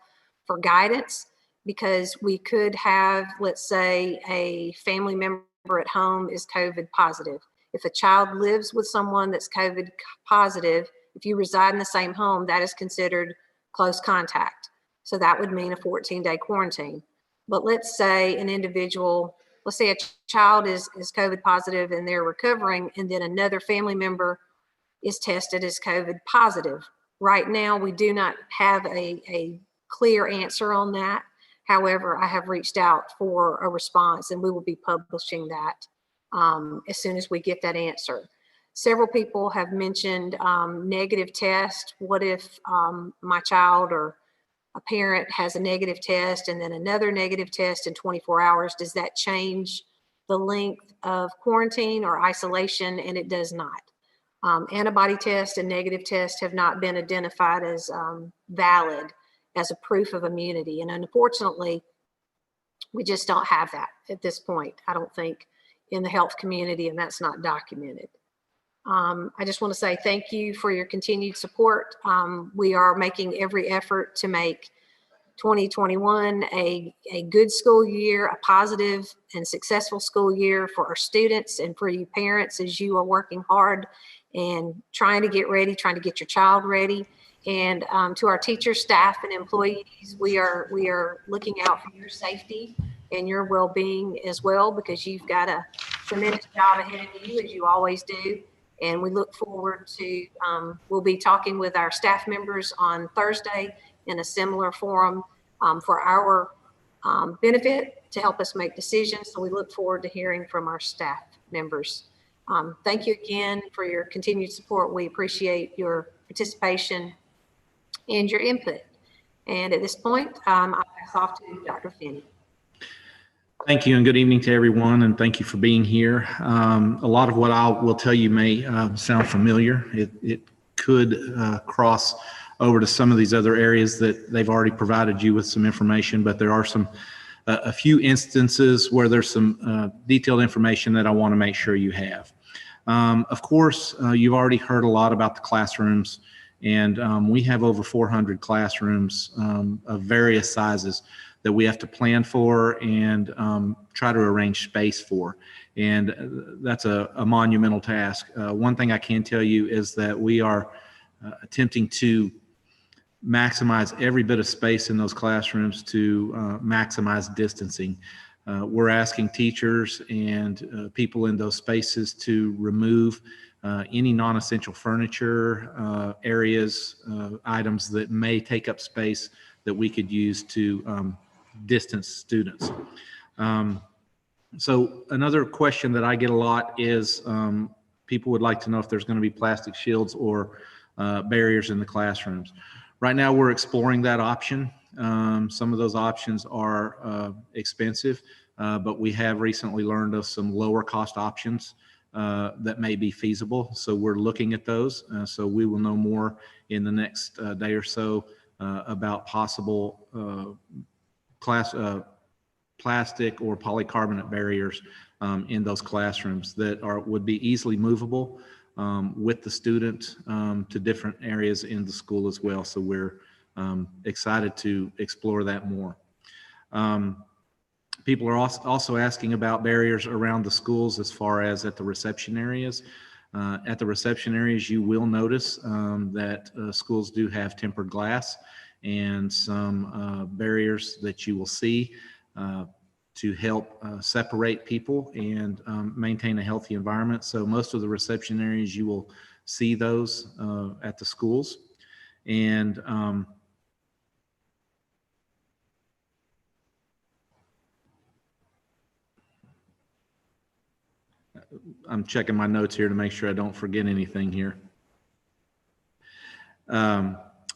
for guidance, because we could have, let's say, a family member at home is COVID positive. If a child lives with someone that's COVID positive, if you reside in the same home, that is considered close contact. So that would mean a 14-day quarantine. But let's say an individual let's say a child is COVID positive and they're recovering, and then another family member is tested as COVID positive. Right now, we do not have a clear answer on that. However, I have reached out for a response, and we will be publishing that as soon as we get that answer. Several people have mentioned negative test. What if my child or a parent has a negative test and then another negative test in 24 hours? Does that change the length of quarantine or isolation? And it does not. Antibody test and negative test have not been identified as valid as a proof of immunity. And unfortunately, we just don't have that at this point, I don't think, in the health community, and that's not documented. I just want to say thank you for your continued support. We are making every effort to make 2021 a good school year, a positive and successful school year for our students and for you parents as you are working hard and trying to get ready, trying to get your child ready. And to our teachers, staff, and employees, we are looking out for your safety and your well-being as well, because you've got a tremendous job ahead of you, as you always do. And we look forward to, we'll be talking with our staff members on Thursday in a similar forum for our benefit to help us make decisions. So we look forward to hearing from our staff members. Thank you again for your continued support. We appreciate your participation and your input. And at this point, I'll pass off to Dr. Finney. Thank you, and good evening to everyone, and thank you for being here. A lot of what I will tell you may sound familiar. It could cross over to some of these other areas that they've already provided you with some information, but there are a few instances where there's some detailed information that I want to make sure you have. Of course, you've already heard a lot about the classrooms, and we have over 400 classrooms of various sizes that we have to plan for and try to arrange space for. And that's a monumental task. One thing I can tell you is that we are attempting to maximize every bit of space in those classrooms to maximize distancing. We're asking teachers and people in those spaces to remove any non-essential furniture, areas, items that may take up space that we could use to distance students. So another question that I get a lot is people would like to know if there's going to be plastic shields or barriers in the classrooms. Right now we're exploring that option. Some of those options are expensive, but we have recently learned of some lower cost options that may be feasible. So we're looking at those. So we will know more in the next day or so about possible plastic or polycarbonate barriers in those classrooms that would be easily movable with the student to different areas in the school as well. So we're excited to explore that more. People are also asking about barriers around the schools as far as at the reception areas. At the reception areas, you will notice that schools do have tempered glass and some barriers that you will see to help separate people and maintain a healthy environment. So most of the reception areas, you will see those at the schools. And I'm checking my notes here to make sure I don't forget anything here.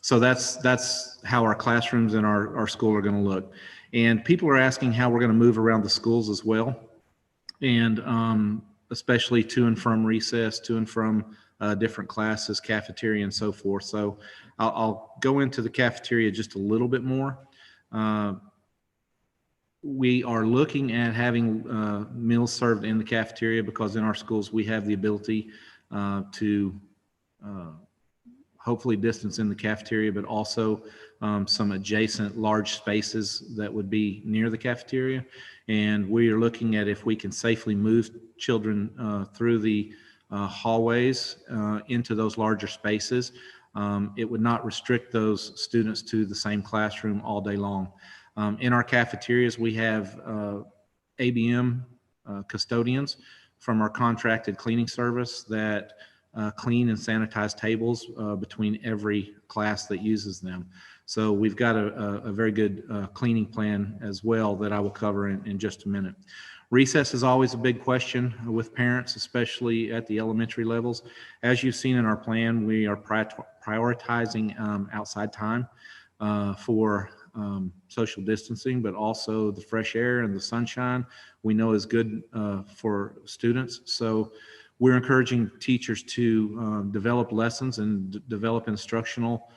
So that's how our classrooms in our school are going to look. And people are asking how we're going to move around the schools as well. And especially to and from recess, to and from different classes, cafeteria, and so forth. So I'll go into the cafeteria just a little bit more. We are looking at having meals served in the cafeteria because in our schools we have the ability to hopefully distance in the cafeteria, but also some adjacent large spaces that would be near the cafeteria. And we are looking at if we can safely move children through the hallways into those larger spaces. It would not restrict those students to the same classroom all day long. In our cafeterias, we have ABM custodians from our contracted cleaning service that clean and sanitize tables between every class that uses them. So we've got a very good cleaning plan as well that I will cover in just a minute. Recess is always a big question with parents, especially at the elementary levels. As you've seen in our plan, we are prioritizing outside time for social distancing, but also the fresh air and the sunshine we know is good for students. So we're encouraging teachers to develop lessons and develop instructional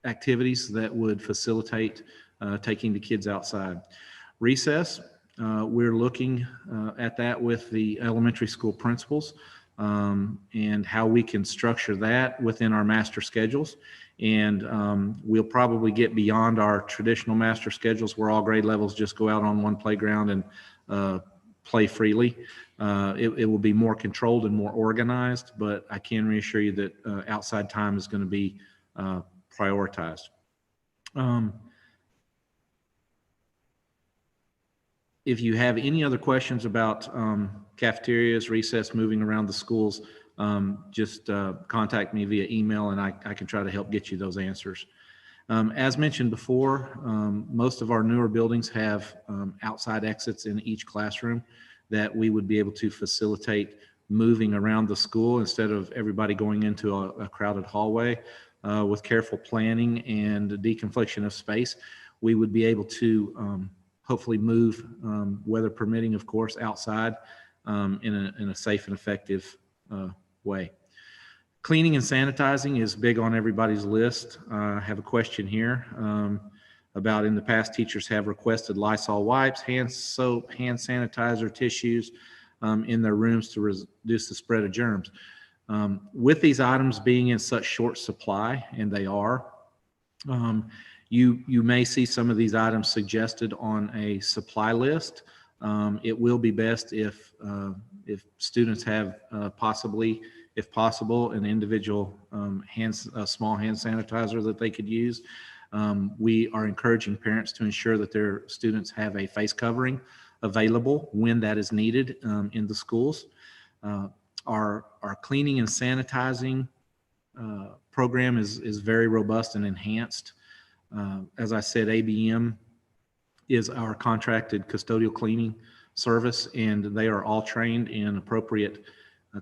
activities that would facilitate taking the kids outside. Recess, we're looking at that with the elementary school principals and how we can structure that within our master schedules. And we'll probably get beyond our traditional master schedules where all grade levels just go out on one playground and play freely. It will be more controlled and more organized, but I can reassure you that outside time is going to be prioritized. If you have any other questions about cafeterias, recess, moving around the schools, just contact me via email and I can try to help get you those answers. As mentioned before, most of our newer buildings have outside exits in each classroom that we would be able to facilitate moving around the school instead of everybody going into a crowded hallway. With careful planning and deconfliction of space, we would be able to hopefully move, weather permitting, of course, outside in a safe and effective way. Cleaning and sanitizing is big on everybody's list. I have a question here about, in the past, teachers have requested Lysol wipes, hand soap, hand sanitizer, tissues in their rooms to reduce the spread of germs. With these items being in such short supply, and they are, you may see some of these items suggested on a supply list. It will be best if students have possibly, if possible, an individual small hand sanitizer that they could use. We are encouraging parents to ensure that their students have a face covering available when that is needed in the schools. Our cleaning and sanitizing program is very robust and enhanced. As I said, ABM is our contracted custodial cleaning service, and they are all trained in appropriate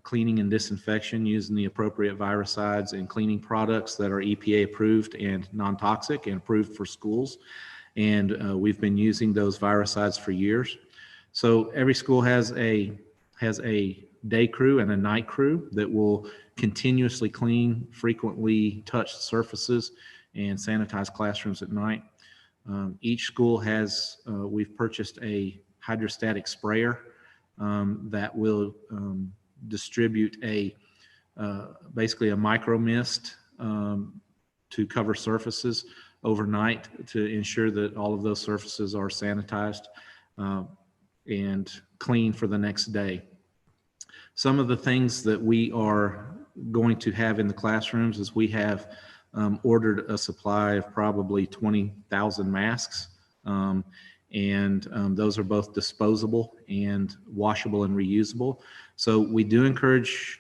cleaning and disinfection using the appropriate viricides and cleaning products that are EPA approved and non-toxic and approved for schools. And we've been using those viricides for years. So every school has a day crew and a night crew that will continuously clean, frequently touch surfaces, and sanitize classrooms at night. Each school has, we've purchased a hydrostatic sprayer that will distribute basically a micro mist to cover surfaces overnight to ensure that all of those surfaces are sanitized and clean for the next day. Some of the things that we are going to have in the classrooms is we have ordered a supply of probably 20,000 masks, and those are both disposable and washable and reusable. So we do encourage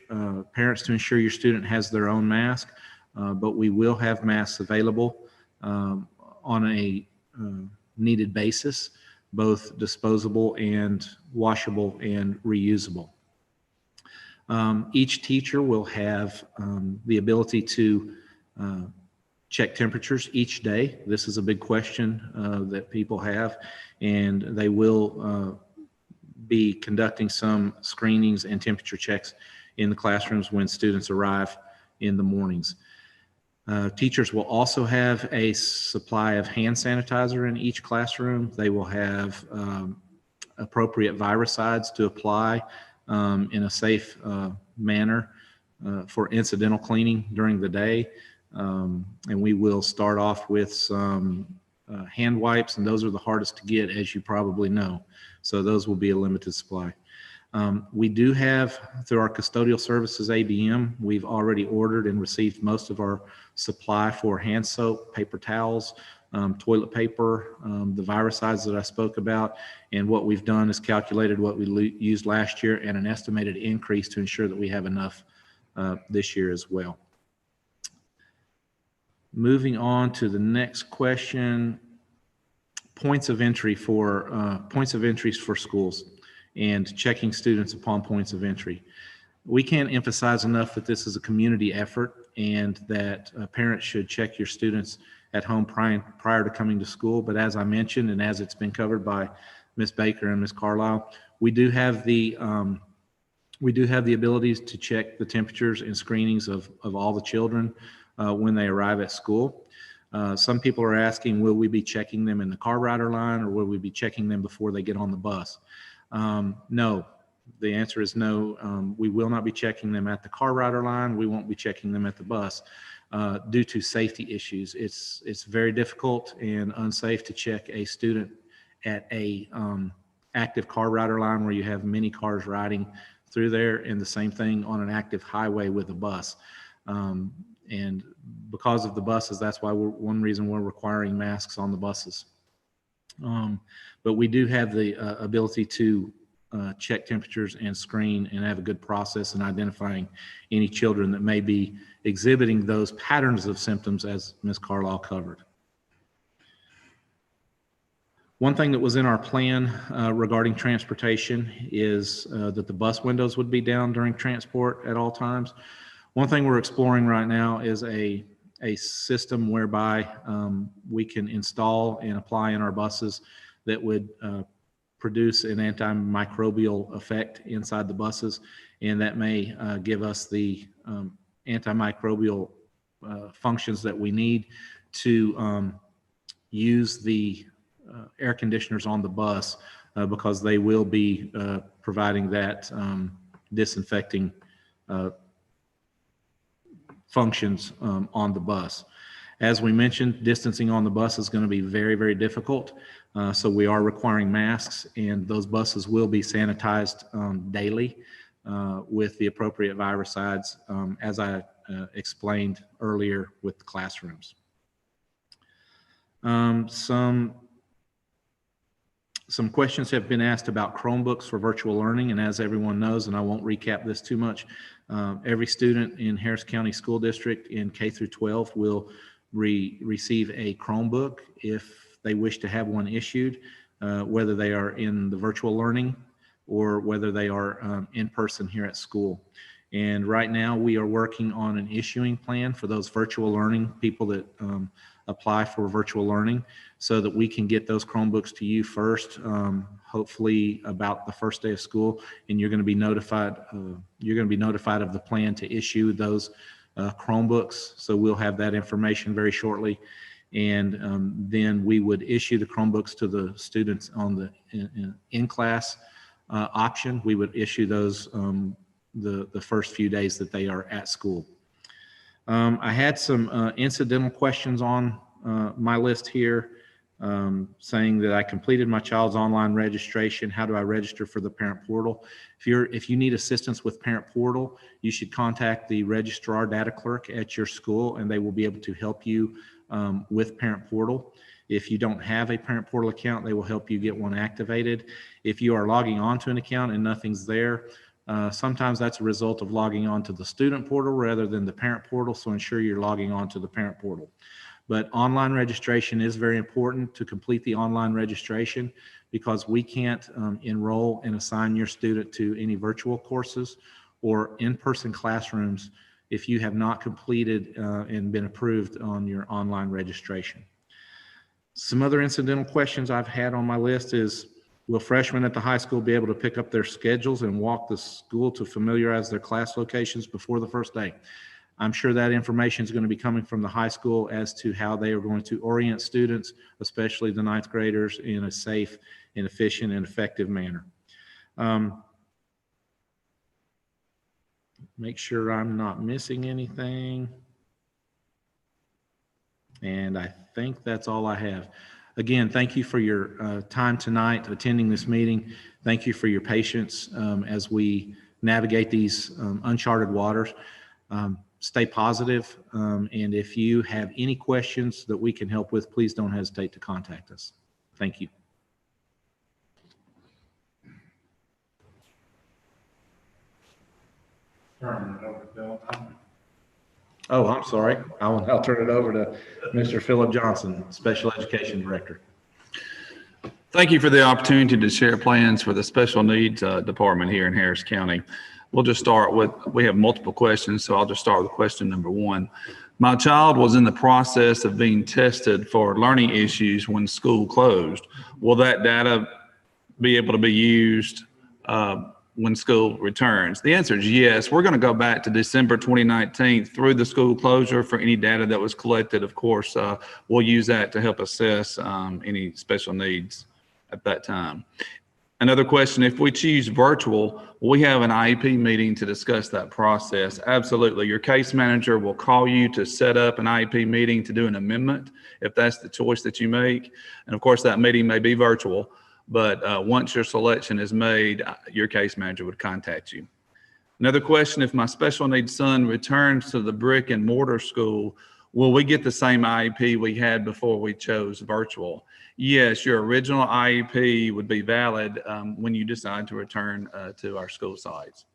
parents to ensure your student has their own mask, but we will have masks available on a needed basis, both disposable and washable and reusable. Each teacher will have the ability to check temperatures each day. This is a big question that people have, and they will be conducting some screenings and temperature checks in the classrooms when students arrive in the mornings. Teachers will also have a supply of hand sanitizer in each classroom. They will have appropriate viricides to apply in a safe manner for incidental cleaning during the day. And we will start off with some hand wipes, and those are the hardest to get, as you probably know. So those will be a limited supply. We do have, through our custodial services, ABM, we've already ordered and received most of our supply for hand soap, paper towels, toilet paper, the viricides that I spoke about. And what we've done is calculated what we used last year and an estimated increase to ensure that we have enough this year as well. Moving on to the next question, points of entries for schools and checking students upon points of entry. We can't emphasize enough that this is a community effort and that parents should check your students at home prior to coming to school. But as I mentioned, and as it's been covered by Ms. Baker and Ms. Carlisle, we do have the abilities to check the temperatures and screenings of all the children when they arrive at school. Some people are asking, will we be checking them in the car rider line, or will we be checking them before they get on the bus? No, the answer is no. We will not be checking them at the car rider line. We won't be checking them at the bus due to safety issues. It's very difficult and unsafe to check a student at a active car rider line where you have many cars riding through there, and the same thing on an active highway with a bus. And because of the buses, that's why one reason we're requiring masks on the buses. But we do have the ability to check temperatures and screen and have a good process in identifying any children that may be exhibiting those patterns of symptoms as Ms. Carlisle covered. One thing that was in our plan regarding transportation is that the bus windows would be down during transport at all times. One thing we're exploring right now is a system whereby we can install and apply in our buses that would produce an antimicrobial effect inside the buses, and that may give us the antimicrobial functions that we need to use the air conditioners on the bus because they will be providing that disinfecting functions on the bus. As we mentioned, distancing on the bus is going to be very, very difficult. So we are requiring masks, and those buses will be sanitized daily with the appropriate viricides, as I explained earlier with the classrooms. Some questions have been asked about Chromebooks for virtual learning, and as everyone knows, and I won't recap this too much, every student in Harris County School District in K through 12 will receive a Chromebook if they wish to have one issued, whether they are in the virtual learning or whether they are in person here at school. And right now we are working on an issuing plan for those virtual learning people that apply for virtual learning, so that we can get those Chromebooks to you first, hopefully about the first day of school, and you're going to be notified. You're going to be notified of the plan to issue those Chromebooks. So we'll have that information very shortly, and then we would issue the Chromebooks to the students on the in-class option. We would issue those the first few days that they are at school. I had some incidental questions on my list here, saying that I completed my child's online registration. How do I register for the parent portal? If you need assistance with parent portal, you should contact the registrar data clerk at your school, and they will be able to help you with parent portal. If you don't have a parent portal account, they will help you get one activated. If you are logging onto an account and nothing's there, sometimes that's a result of logging on to the student portal rather than the parent portal, so ensure you're logging on to the parent portal. But online registration is very important to complete the online registration, because we can't enroll and assign your student to any virtual courses or in-person classrooms if you have not completed and been approved on your online registration. Some other incidental questions I've had on my list is, will freshmen at the high school be able to pick up their schedules and walk the school to familiarize their class locations before the first day? I'm sure that information is going to be coming from the high school as to how they are going to orient students, especially the ninth graders, in a safe and efficient and effective manner. Make sure I'm not missing anything. And I think that's all I have. Again, thank you for your time tonight attending this meeting. Thank you for your patience as we navigate these uncharted waters. stay positive. And if you have any questions that we can help with, please don't hesitate to contact us. Thank you. Oh, I'm sorry. I'll turn it over to Mr. Philip Johnson, Special Education Director. Thank you for the opportunity to share plans for the special needs department here in Harris County. We'll just start with, we have multiple questions, so I'll just start with question number 1. My child was in the process of being tested for learning issues when school closed. Will that data be able to be used when school returns? The answer is yes. We're going to go back to December 2019 through the school closure for any data that was collected. Of course, we'll use that to help assess any special needs at that time. Another question, if we choose virtual, we have an IEP meeting to discuss that process. Absolutely. Your case manager will call you to set up an IEP meeting to do an amendment if that's the choice that you make. And of course, that meeting may be virtual, but once your selection is made, your case manager would contact you. Another question, if my special needs son returns to the brick and mortar school, will we get the same IEP we had before we chose virtual? Yes, your original IEP would be valid when you decide to return to our school sites.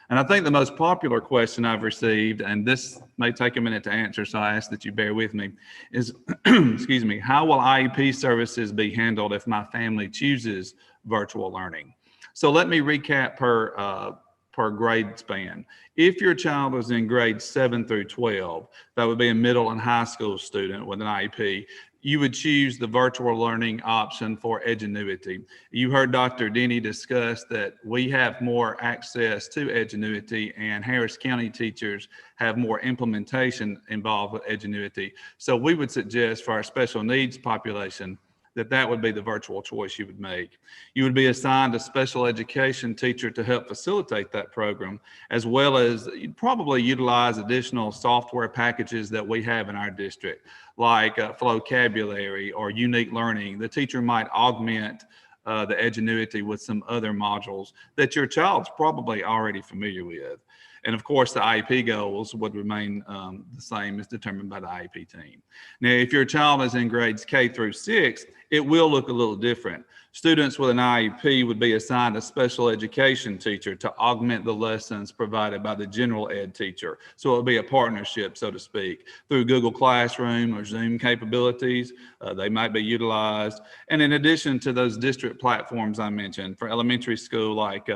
And I think the most popular question I've received, and this may take a minute to answer, so I ask that you bear with me, is, excuse me, how will IEP services be handled if my family chooses virtual learning? So let me recap per grade span. If your child is in grades 7 through 12, that would be a middle and high school student with an IEP, you would choose the virtual learning option for Edgenuity. You heard Dr. Denny discuss that we have more access to Edgenuity and Harris County teachers have more implementation involved with Edgenuity. So we would suggest for our special needs population that would be the virtual choice you would make. You would be assigned a special education teacher to help facilitate that program, as well as you'd probably utilize additional software packages that we have in our district, like Flowcabulary or Unique Learning. The teacher might augment the Edgenuity with some other modules that your child's probably already familiar with. And of course, the IEP goals would remain the same as determined by the IEP team. Now, if your child is in grades K through 6, it will look a little different. Students with an IEP would be assigned a special education teacher to augment the lessons provided by the general ed teacher. So it would be a partnership, so to speak, through Google Classroom or Zoom capabilities. They might be utilized. And in addition to those district platforms I mentioned for elementary school, like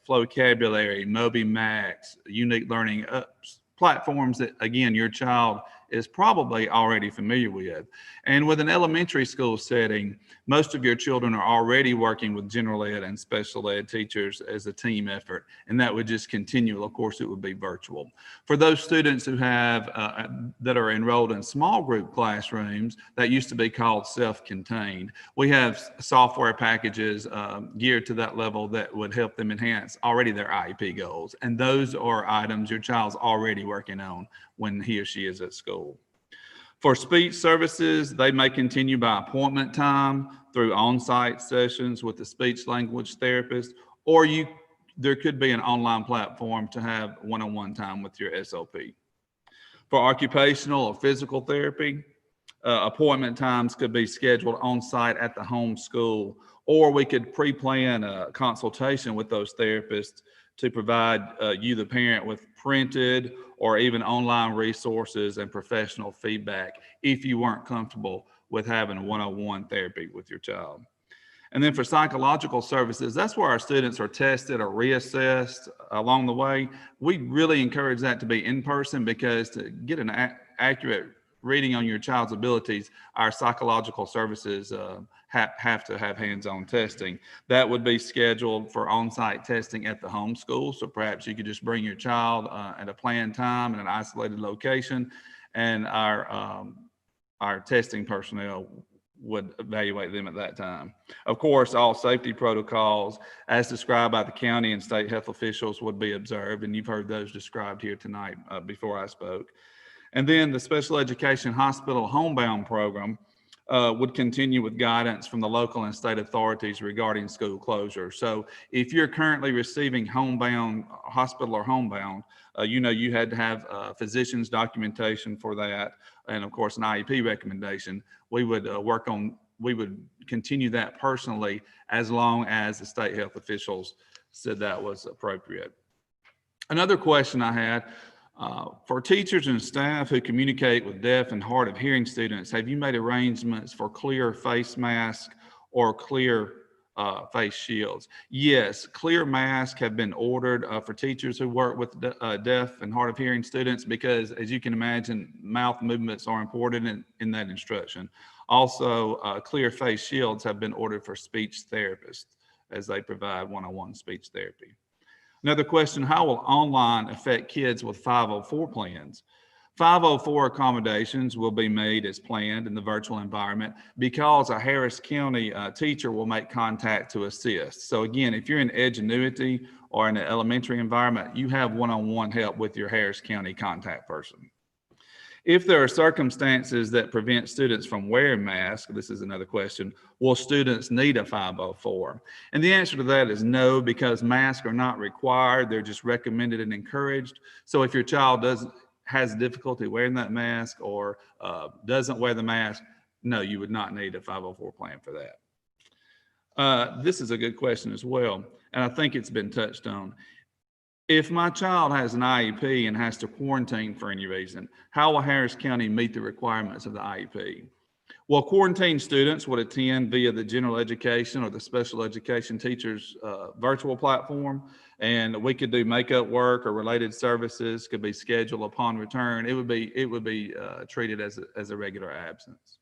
Flowcabulary, MobiMax, Unique Learning, platforms that, again, your child is probably already familiar with. And with an elementary school setting, most of your children are already working with general ed and special ed teachers as a team effort, and that would just continue. Of course, it would be virtual. For those students who have that are enrolled in small group classrooms, that used to be called self-contained, we have software packages geared to that level that would help them enhance already their IEP goals. And those are items your child's already working on when he or she is at school. For speech services, they may continue by appointment time through on-site sessions with the speech language therapist, or there could be an online platform to have one-on-one time with your SOP. For occupational or physical therapy, appointment times could be scheduled on-site at the home school, or we could pre-plan a consultation with those therapists to provide you, the parent, with printed or even online resources and professional feedback if you weren't comfortable with having one-on-one therapy with your child. And then for psychological services, that's where our students are tested or reassessed along the way. We really encourage that to be in person, because to get an accurate reading on your child's abilities, our psychological services have to have hands-on testing. That would be scheduled for on-site testing at the home school. So perhaps you could just bring your child at a planned time in an isolated location, and our testing personnel would evaluate them at that time. Of course, all safety protocols as described by the county and state health officials would be observed, and you've heard those described here tonight before I spoke. And then the special education hospital homebound program, would continue with guidance from the local and state authorities regarding school closure. So if you're currently receiving homebound, hospital or homebound, you had to have physician's documentation for that, and of course an IEP recommendation. We would we would continue that personally as long as the state health officials said that was appropriate. Another question I had, for teachers and staff who communicate with deaf and hard of hearing students, have you made arrangements for clear face masks or clear face shields? Yes, clear masks have been ordered for teachers who work with deaf and hard of hearing students, because as you can imagine, mouth movements are important in that instruction. Also, clear face shields have been ordered for speech therapists as they provide one-on-one speech therapy. Another question, how will online affect kids with 504 plans? 504 accommodations will be made as planned in the virtual environment because a Harris County teacher will make contact to assist. So again, if you're in Edgenuity or in an elementary environment, you have one-on-one help with your Harris County contact person. If there are circumstances that prevent students from wearing masks, this is another question, will students need a 504? And the answer to that is no, because masks are not required. They're just recommended and encouraged. So if your child has difficulty wearing that mask or doesn't wear the mask, no, you would not need a 504 plan for that. This is a good question as well, and I think it's been touched on. If my child has an IEP and has to quarantine for any reason, how will Harris County meet the requirements of the IEP? Well, quarantined students would attend via the general education or the special education teachers virtual platform, and we could do makeup work or related services could be scheduled upon return. It would be treated as a regular absence.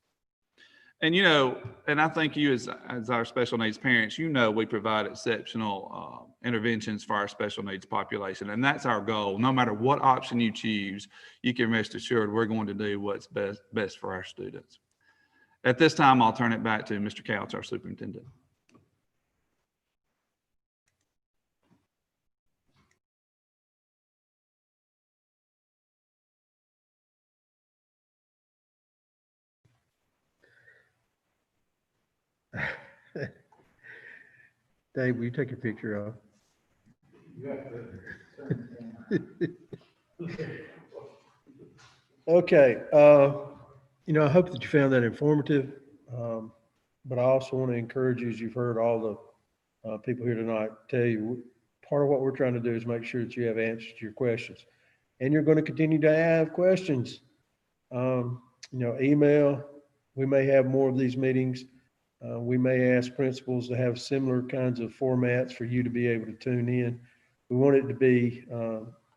And and I think you as our special needs parents, we provide exceptional interventions for our special needs population. And that's our goal. No matter what option you choose, you can rest assured we're going to do what's best for our students. At this time, I'll turn it back to Mr. Couch, our superintendent. Dave, will you take a picture of? Okay, I hope that you found that informative, but I also want to encourage you, as you've heard all the people here tonight tell you, part of what we're trying to do is make sure that you have answers to your questions, and you're going to continue to have questions. Email. We may have more of these meetings. We may ask principals to have similar kinds of formats for you to be able to tune in. We want it to be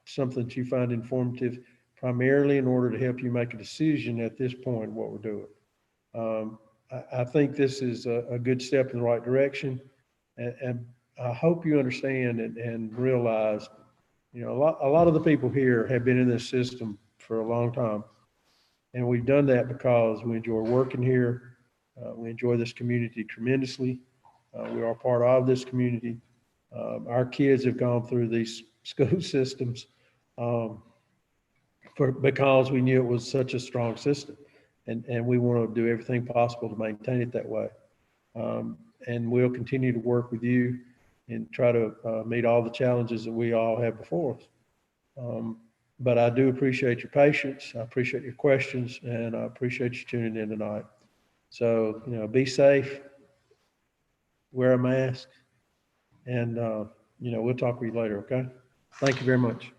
something that you find informative, primarily in order to help you make a decision at this point of what we're doing. I think this is a good step in the right direction, and I hope you understand and realize, a lot of the people here have been in this system for a long time, and we've done that because we enjoy working here. We enjoy this community tremendously. We are part of this community. Our kids have gone through these school systems because we knew it was such a strong system, and we want to do everything possible to maintain it that way. And we'll continue to work with you and try to meet all the challenges that we all have before us. But I do appreciate your patience. I appreciate your questions, and I appreciate you tuning in tonight. So, be safe, wear a mask, and, we'll talk with you later, okay? Thank you very much.